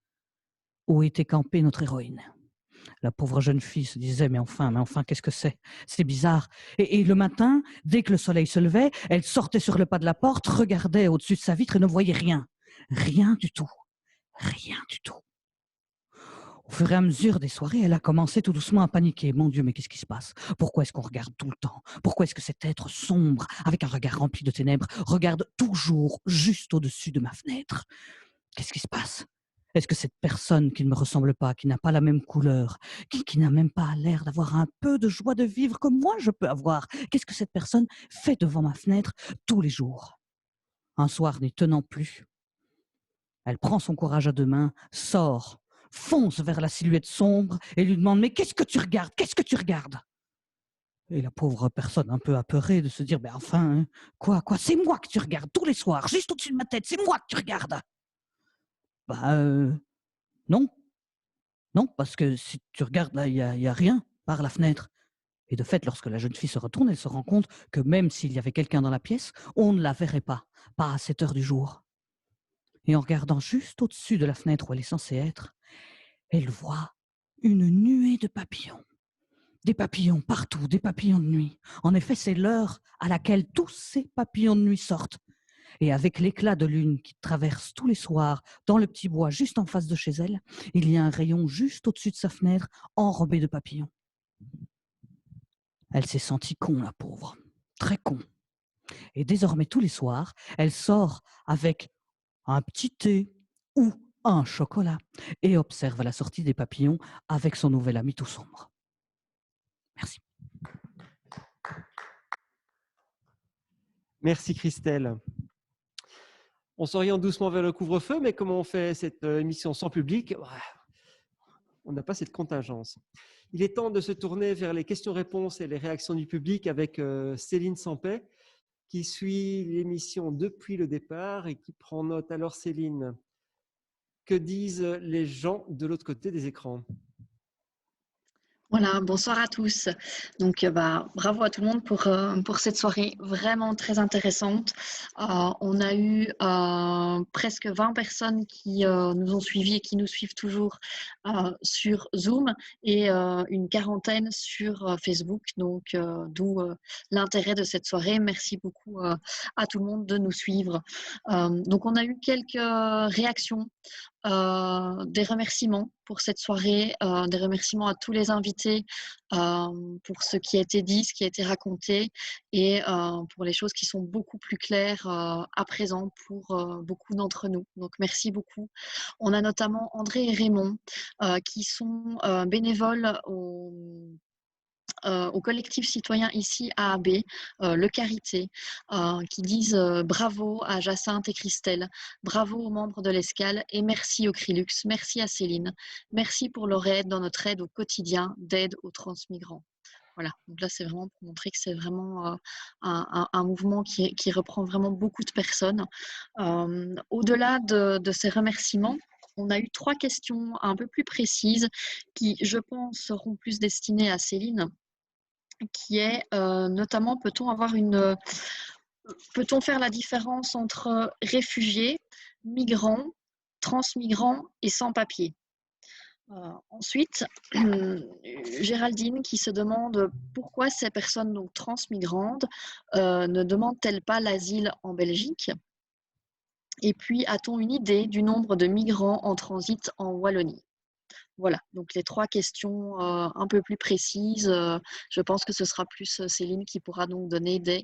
où était campée notre héroïne. La pauvre jeune fille se disait « mais enfin, qu'est-ce que c'est ? C'est bizarre ». Et le matin, dès que le soleil se levait, elle sortait sur le pas de la porte, regardait au-dessus de sa vitre et ne voyait rien. Rien du tout. Rien du tout. Au fur et à mesure des soirées, elle a commencé tout doucement à paniquer. « Mon Dieu, mais qu'est-ce qui se passe ? Pourquoi est-ce qu'on regarde tout le temps ? Pourquoi est-ce que cet être sombre, avec un regard rempli de ténèbres, regarde toujours juste au-dessus de ma fenêtre ? Qu'est-ce qui se passe ? Est-ce que cette personne qui ne me ressemble pas, qui n'a pas la même couleur, qui n'a même pas l'air d'avoir un peu de joie de vivre comme moi je peux avoir, qu'est-ce que cette personne fait devant ma fenêtre tous les jours ? Un soir, n'y tenant plus, elle prend son courage à deux mains, sort, fonce vers la silhouette sombre et lui demande « Mais qu'est-ce que tu regardes ? Qu'est-ce que tu regardes ?» Et la pauvre personne, un peu apeurée, de se dire « Ben enfin, hein, quoi, c'est moi que tu regardes tous les soirs, juste au-dessus de ma tête, c'est moi que tu regardes !» Non. Non, parce que si tu regardes là, il y a rien par la fenêtre. Et de fait, lorsque la jeune fille se retourne, elle se rend compte que même s'il y avait quelqu'un dans la pièce, on ne la verrait pas à cette heure du jour. Et en regardant juste au-dessus de la fenêtre où elle est censée être, elle voit une nuée de papillons. Des papillons partout, des papillons de nuit. En effet, c'est l'heure à laquelle tous ces papillons de nuit sortent. Et avec l'éclat de lune qui traverse tous les soirs dans le petit bois juste en face de chez elle, il y a un rayon juste au-dessus de sa fenêtre enrobé de papillons. Elle s'est sentie con, la pauvre, très con. Et désormais, tous les soirs, elle sort avec un petit thé ou un chocolat et observe la sortie des papillons avec son nouvel ami tout sombre. Merci. Merci Christelle. On s'oriente doucement vers le couvre-feu, mais comment on fait cette émission sans public ? On n'a pas cette contingence. Il est temps de se tourner vers les questions-réponses et les réactions du public avec Céline Sampey, qui suit l'émission depuis le départ et qui prend note. Alors Céline, que disent les gens de l'autre côté des écrans ? Voilà, bonsoir à tous. Donc, bravo à tout le monde pour cette soirée vraiment très intéressante. On a eu presque 20 personnes qui nous ont suivis et qui nous suivent toujours sur Zoom et une quarantaine sur Facebook. Donc, d'où l'intérêt de cette soirée. Merci beaucoup à tout le monde de nous suivre. Donc, on a eu quelques réactions. Des remerciements pour cette soirée, des remerciements à tous les invités pour ce qui a été dit, ce qui a été raconté et pour les choses qui sont beaucoup plus claires à présent pour beaucoup d'entre nous. Donc merci beaucoup. On a notamment André et Raymond qui sont bénévoles au collectif citoyen ici à AB, le Carité, qui disent bravo à Jacinthe et Christelle, bravo aux membres de l'Escale et merci au Crilux, merci à Céline, merci pour leur aide dans notre aide au quotidien d'aide aux transmigrants. Voilà, donc là c'est vraiment pour montrer que c'est vraiment un mouvement qui reprend vraiment beaucoup de personnes. Au-delà de ces remerciements, on a eu 3 questions un peu plus précises qui, je pense, seront plus destinées à Céline, qui est notamment peut-on faire la différence entre réfugiés, migrants, transmigrants et sans-papiers. Ensuite, Géraldine qui se demande pourquoi ces personnes donc transmigrantes ne demandent-elles pas l'asile en Belgique ? Et puis, a-t-on une idée du nombre de migrants en transit en Wallonie ? Voilà, donc les 3 questions un peu plus précises, je pense que ce sera plus Céline qui pourra donc donner des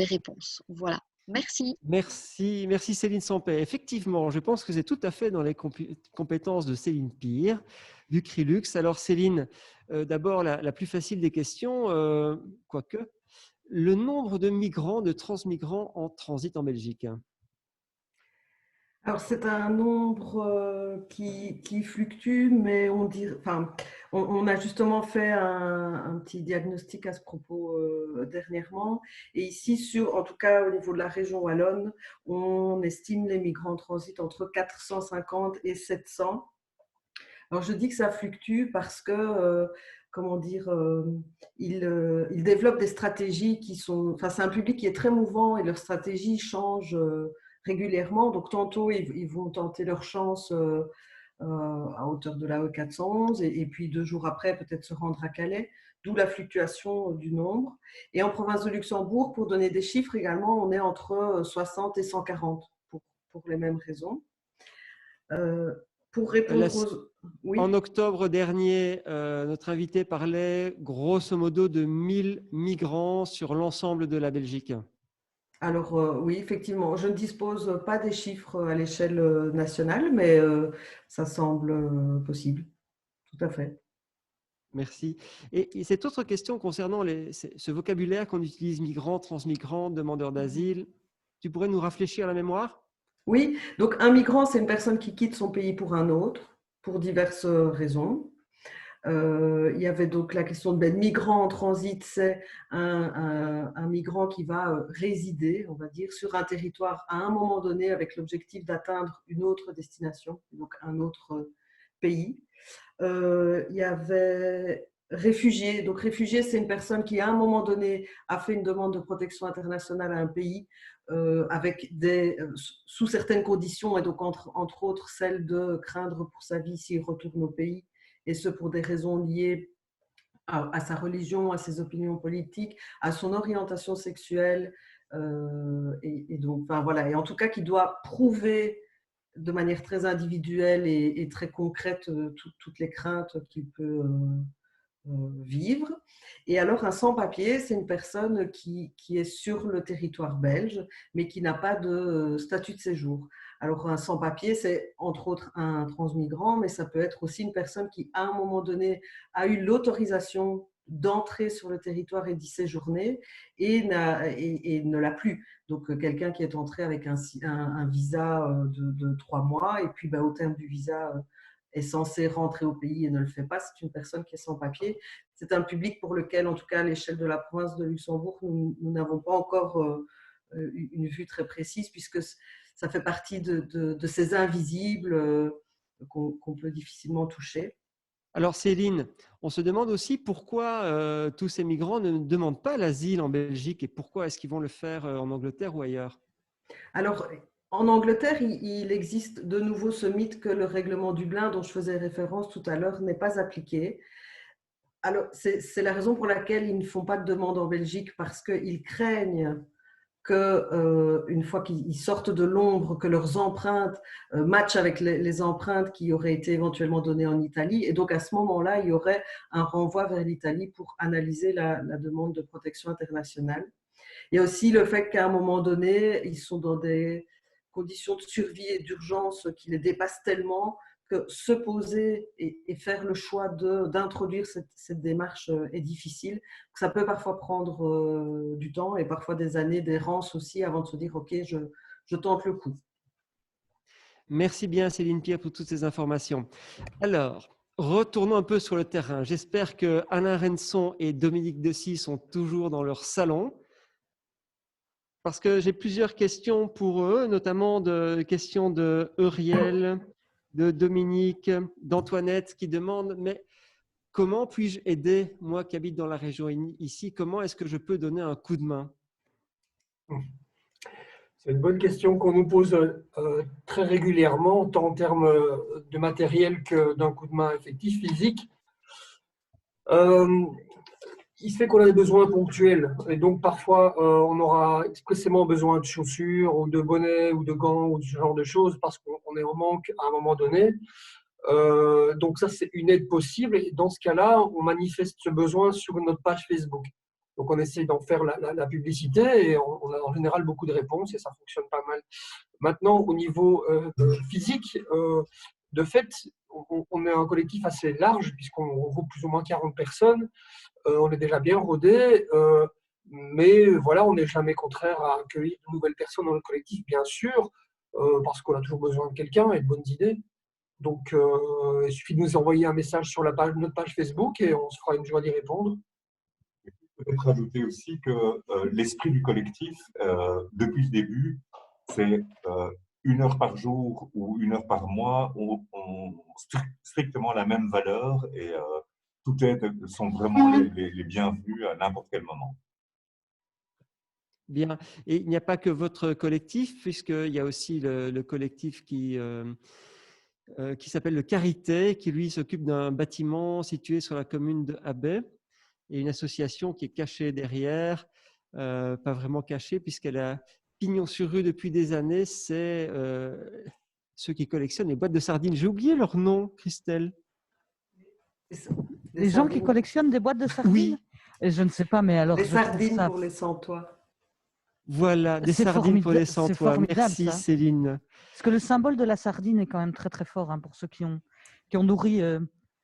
réponses. Voilà, merci. Merci Céline Sampey. Effectivement, je pense que c'est tout à fait dans les compétences de Céline Pire, du Crilux. Alors Céline, d'abord la plus facile des questions, quoique, le nombre de migrants, de transmigrants en transit en Belgique. Alors, c'est un nombre qui fluctue, mais on a justement fait un petit diagnostic à ce propos dernièrement. Et ici, en tout cas au niveau de la région wallonne, on estime les migrants en transit entre 450 et 700. Alors, je dis que ça fluctue parce que, ils développent des stratégies qui sont… Enfin, c'est un public qui est très mouvant et leurs stratégies changent régulièrement. Donc, tantôt, ils vont tenter leur chance à hauteur de la E411 et puis 2 jours après, peut-être se rendre à Calais, d'où la fluctuation du nombre. Et en province de Luxembourg, pour donner des chiffres également, on est entre 60 et 140 pour les mêmes raisons. Pour répondre aux… Oui. En octobre dernier, notre invité parlait grosso modo de 1000 migrants sur l'ensemble de la Belgique. Alors oui, effectivement, je ne dispose pas des chiffres à l'échelle nationale, mais ça semble possible, tout à fait. Merci. Et cette autre question concernant ce vocabulaire qu'on utilise, migrants, transmigrants, demandeurs d'asile, tu pourrais nous rafraîchir la mémoire? Oui, donc un migrant, c'est une personne qui quitte son pays pour un autre, pour diverses raisons. Il y avait donc la question de migrant en transit, c'est un migrant qui va résider, on va dire, sur un territoire à un moment donné avec l'objectif d'atteindre une autre destination, donc un autre pays. Il y avait réfugié. Donc réfugié, c'est une personne qui à un moment donné a fait une demande de protection internationale à un pays avec sous certaines conditions, et donc entre autres celle de craindre pour sa vie s'il retourne au pays, et ce pour des raisons liées à sa religion, à ses opinions politiques, à son orientation sexuelle, et donc, enfin, voilà, et en tout cas qui doit prouver de manière très individuelle et très concrète toutes les craintes qu'il peut vivre. Et alors un sans-papier, c'est une personne qui est sur le territoire belge, mais qui n'a pas de statut de séjour. Alors un sans-papier, c'est entre autres un transmigrant, mais ça peut être aussi une personne qui, à un moment donné, a eu l'autorisation d'entrer sur le territoire et d'y séjourner et ne l'a plus. Donc quelqu'un qui est entré avec un visa de 3 mois et puis au terme du visa est censé rentrer au pays et ne le fait pas, c'est une personne qui est sans papier. C'est un public pour lequel, en tout cas à l'échelle de la province de Luxembourg, nous n'avons pas encore une vue très précise, puisque ça fait partie de ces invisibles qu'on peut difficilement toucher. Alors Céline, on se demande aussi pourquoi tous ces migrants ne demandent pas l'asile en Belgique et pourquoi est-ce qu'ils vont le faire en Angleterre ou ailleurs? Alors, en Angleterre, il existe de nouveau ce mythe que le règlement Dublin, dont je faisais référence tout à l'heure, n'est pas appliqué. Alors, c'est la raison pour laquelle ils ne font pas de demande en Belgique, parce qu'ils craignent qu'une fois qu'ils sortent de l'ombre, que leurs empreintes matchent avec les empreintes qui auraient été éventuellement données en Italie. Et donc, à ce moment-là, il y aurait un renvoi vers l'Italie pour analyser la demande de protection internationale. Il y a aussi le fait qu'à un moment donné, ils sont dans des conditions de survie et d'urgence qui les dépassent tellement que se poser et faire le choix d'introduire cette démarche est difficile. Ça peut parfois prendre du temps et parfois des années d'errance aussi avant de se dire « Ok, je tente le coup ». Merci bien Céline Pire pour toutes ces informations. Alors, retournons un peu sur le terrain. J'espère que Alain Renson et Dominique Dessy sont toujours dans leur salon, parce que j'ai plusieurs questions pour eux, notamment questions de Euriel, de Dominique, d'Antoinette, qui demandent « Mais comment puis-je aider, moi qui habite dans la région ici, comment est-ce que je peux donner un coup de main ?» C'est une bonne question qu'on nous pose très régulièrement, tant en termes de matériel que d'un coup de main effectif, physique. Il se fait qu'on a des besoins ponctuels et donc parfois on aura expressément besoin de chaussures ou de bonnets ou de gants ou ce genre de choses parce qu'on est en manque à un moment donné. Donc ça, c'est une aide possible. Et dans ce cas-là, on manifeste ce besoin sur notre page Facebook. Donc on essaie d'en faire la publicité et on a en général beaucoup de réponses et ça fonctionne pas mal. Maintenant, au niveau physique, de fait, on est un collectif assez large puisqu'on regroupe plus ou moins 40 personnes. On est déjà bien rodé, mais voilà, on n'est jamais contraire à accueillir de nouvelles personnes dans le collectif, bien sûr, parce qu'on a toujours besoin de quelqu'un et de bonnes idées. Donc, il suffit de nous envoyer un message sur notre page Facebook et on se fera une joie d'y répondre. Peut-être rajouter aussi que l'esprit du collectif, depuis le début, c'est 1 heure par jour ou 1 heure par mois ont strictement la même valeur et toutes aides sont vraiment les bienvenues à n'importe quel moment. Bien. Et il n'y a pas que votre collectif, puisqu'il y a aussi le collectif qui s'appelle le Carité, qui lui s'occupe d'un bâtiment situé sur la commune de Habay, et une association qui est cachée derrière, pas vraiment cachée, puisqu'elle a pignon sur rue depuis des années, c'est ceux qui collectionnent les boîtes de sardines. J'ai oublié leur nom, Christelle. Les gens qui collectionnent des boîtes de sardines? Oui. Et je ne sais pas, mais alors… Les sardines pour les sans-toits. Voilà, des sardines pour les sans-toits. Merci ça. Céline. Parce que le symbole de la sardine est quand même très très fort, hein, pour ceux qui ont nourri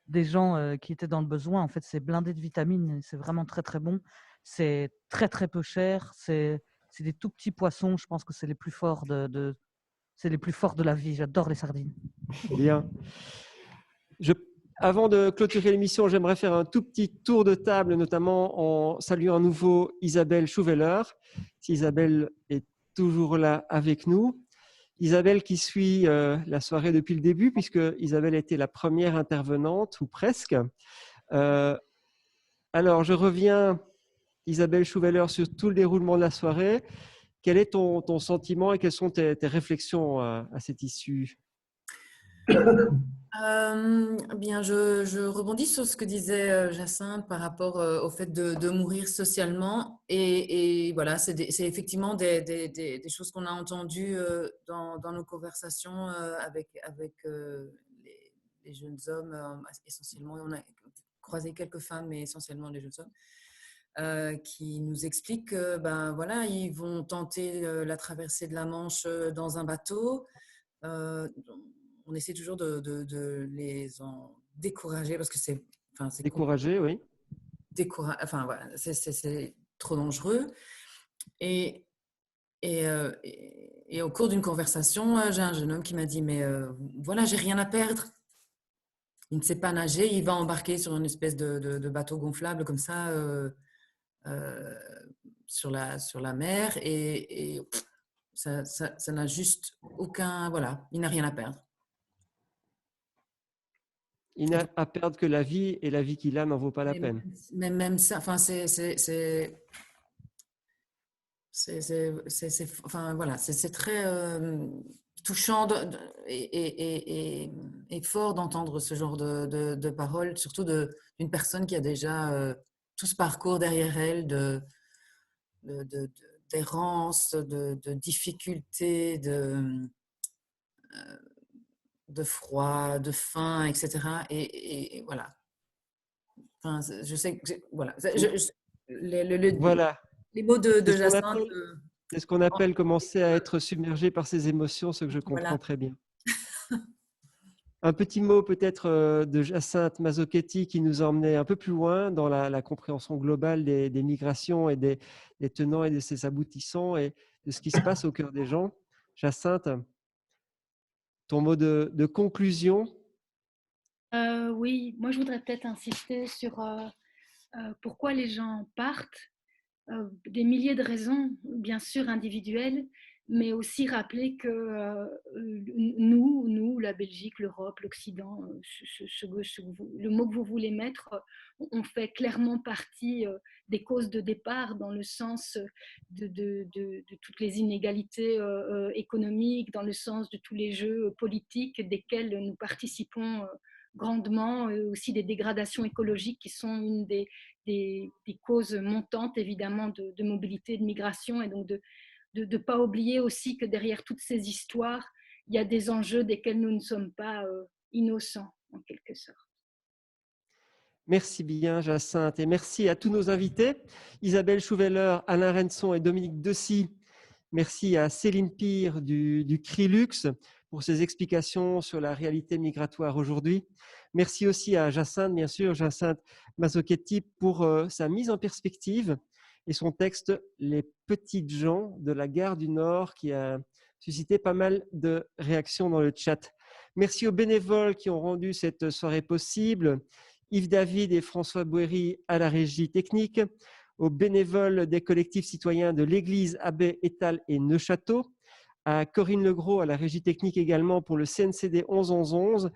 des gens qui étaient dans le besoin. En fait, c'est blindé de vitamines, c'est vraiment très très bon. C'est très très peu cher, c'est des tout petits poissons. Je pense que c'est les plus forts c'est les plus forts de la vie. J'adore les sardines. Bien. Avant de clôturer l'émission, j'aimerais faire un tout petit tour de table, notamment en saluant à nouveau Isabelle Schouweller. Si Isabelle est toujours là avec nous. Isabelle qui suit la soirée depuis le début, puisque Isabelle était la première intervenante, ou presque. Alors, je reviens, Isabelle Schouweller, sur tout le déroulement de la soirée. Quel est ton sentiment et quelles sont tes réflexions à cette issue? Bien, je rebondis sur ce que disait Jacinthe par rapport au fait de mourir socialement. Et voilà, c'est effectivement des choses qu'on a entendues dans nos conversations avec les jeunes hommes, essentiellement. On a croisé quelques femmes, mais essentiellement les jeunes hommes, qui nous expliquent que ben, voilà, ils vont tenter la traversée de la Manche dans un bateau. On essaie toujours de les en décourager parce que c'est décourager, oui. Enfin voilà, c'est trop dangereux. Et au cours d'une conversation, j'ai un jeune homme qui m'a dit mais voilà, j'ai rien à perdre. Il ne sait pas nager, il va embarquer sur une espèce de bateau gonflable comme ça sur la mer et ça n'a juste aucun, voilà, il n'a rien à perdre. Il n'a à perdre que la vie, et la vie qu'il a n'en vaut pas la peine. Même ça, enfin, enfin, voilà, c'est très touchant et fort d'entendre ce genre de paroles, surtout d'une personne qui a déjà tout ce parcours derrière elle d'errance, de difficultés, de froid, de faim, etc. Et voilà. Enfin, je sais que voilà. Voilà. Les mots de Jacinthe. C'est ce qu'on appelle commencer à être submergé par ses émotions, ce que je comprends voilà. très bien. Un petit mot peut-être de Jacinthe Mazzochetti qui nous emmenait un peu plus loin dans la compréhension globale des migrations et des tenants et de ses aboutissants et de ce qui se passe au cœur des gens. Jacinthe, ton mot de conclusion? Oui, moi je voudrais peut-être insister sur pourquoi les gens partent. Des milliers de raisons, bien sûr individuelles, mais aussi rappeler que nous, la Belgique, l'Europe, l'Occident, le mot que vous voulez mettre, on fait clairement partie des causes de départ dans le sens de toutes les inégalités économiques, dans le sens de tous les jeux politiques desquels nous participons grandement, aussi des dégradations écologiques qui sont une des causes montantes évidemment de mobilité et de migration, et donc de ne pas oublier aussi que derrière toutes ces histoires, il y a des enjeux desquels nous ne sommes pas innocent en quelque sorte. Merci bien, Jacinthe, et merci à tous nos invités, Isabelle Chouveller, Alain Renson et Dominique Dessy. Merci à Céline Pire du Crilux pour ses explications sur la réalité migratoire aujourd'hui. Merci aussi à Jacinthe, bien sûr, Jacinthe Mazzochetti, pour sa mise en perspective et son texte « Les petites gens » de la Gare du Nord qui a suscité pas mal de réactions dans le chat. Merci aux bénévoles qui ont rendu cette soirée possible. Yves David et François Bouéry à la régie technique, aux bénévoles des collectifs citoyens de l'Église, Abbé, Étal et Neufchâteau, à Corinne Legros à la régie technique également pour le CNCD 11-11-11,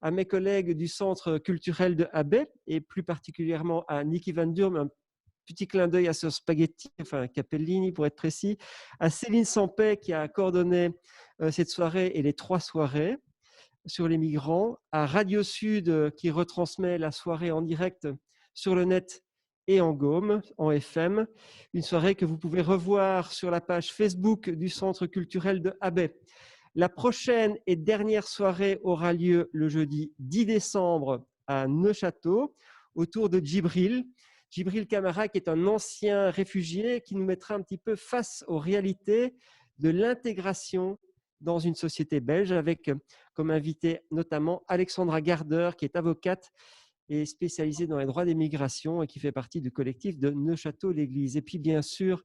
à mes collègues du Centre culturel de Abbé et plus particulièrement à Niki Van Durm, un petit clin d'œil à ce spaghetti, enfin Capellini pour être précis, à Céline Sampay qui a coordonné cette soirée et les 3 soirées sur les migrants, à Radio Sud qui retransmet la soirée en direct sur le net et en GOM, en FM. Une soirée que vous pouvez revoir sur la page Facebook du Centre culturel de Abbé. La prochaine et dernière soirée aura lieu le jeudi 10 décembre à Neufchâteau, autour de Djibril Camara, qui est un ancien réfugié qui nous mettra un petit peu face aux réalités de l'intégration dans une société belge, avec comme invité notamment Alexandra Gardeur, qui est avocate et spécialisée dans les droits des migrations et qui fait partie du collectif de Neufchâteau-l'Église. Et puis bien sûr,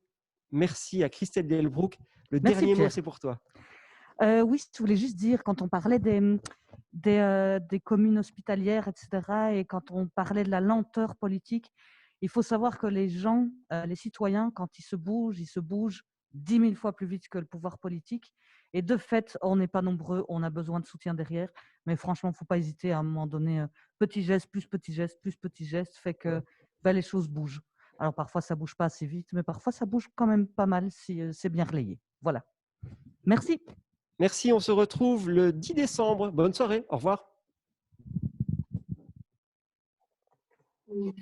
merci à Christelle Delbrouck. Le dernier mot, c'est pour toi. Oui, je voulais juste dire, quand on parlait des communes hospitalières, etc., et quand on parlait de la lenteur politique, il faut savoir que les gens, les citoyens, quand ils se bougent 10 000 fois plus vite que le pouvoir politique. Et de fait, on n'est pas nombreux, on a besoin de soutien derrière. Mais franchement, il ne faut pas hésiter à un moment donné, petit geste, plus petit geste, plus petit geste, fait que les choses bougent. Alors parfois, ça ne bouge pas assez vite, mais parfois, ça bouge quand même pas mal si c'est bien relayé. Voilà. Merci. Merci, on se retrouve le 10 décembre. Bonne soirée, au revoir. Oui.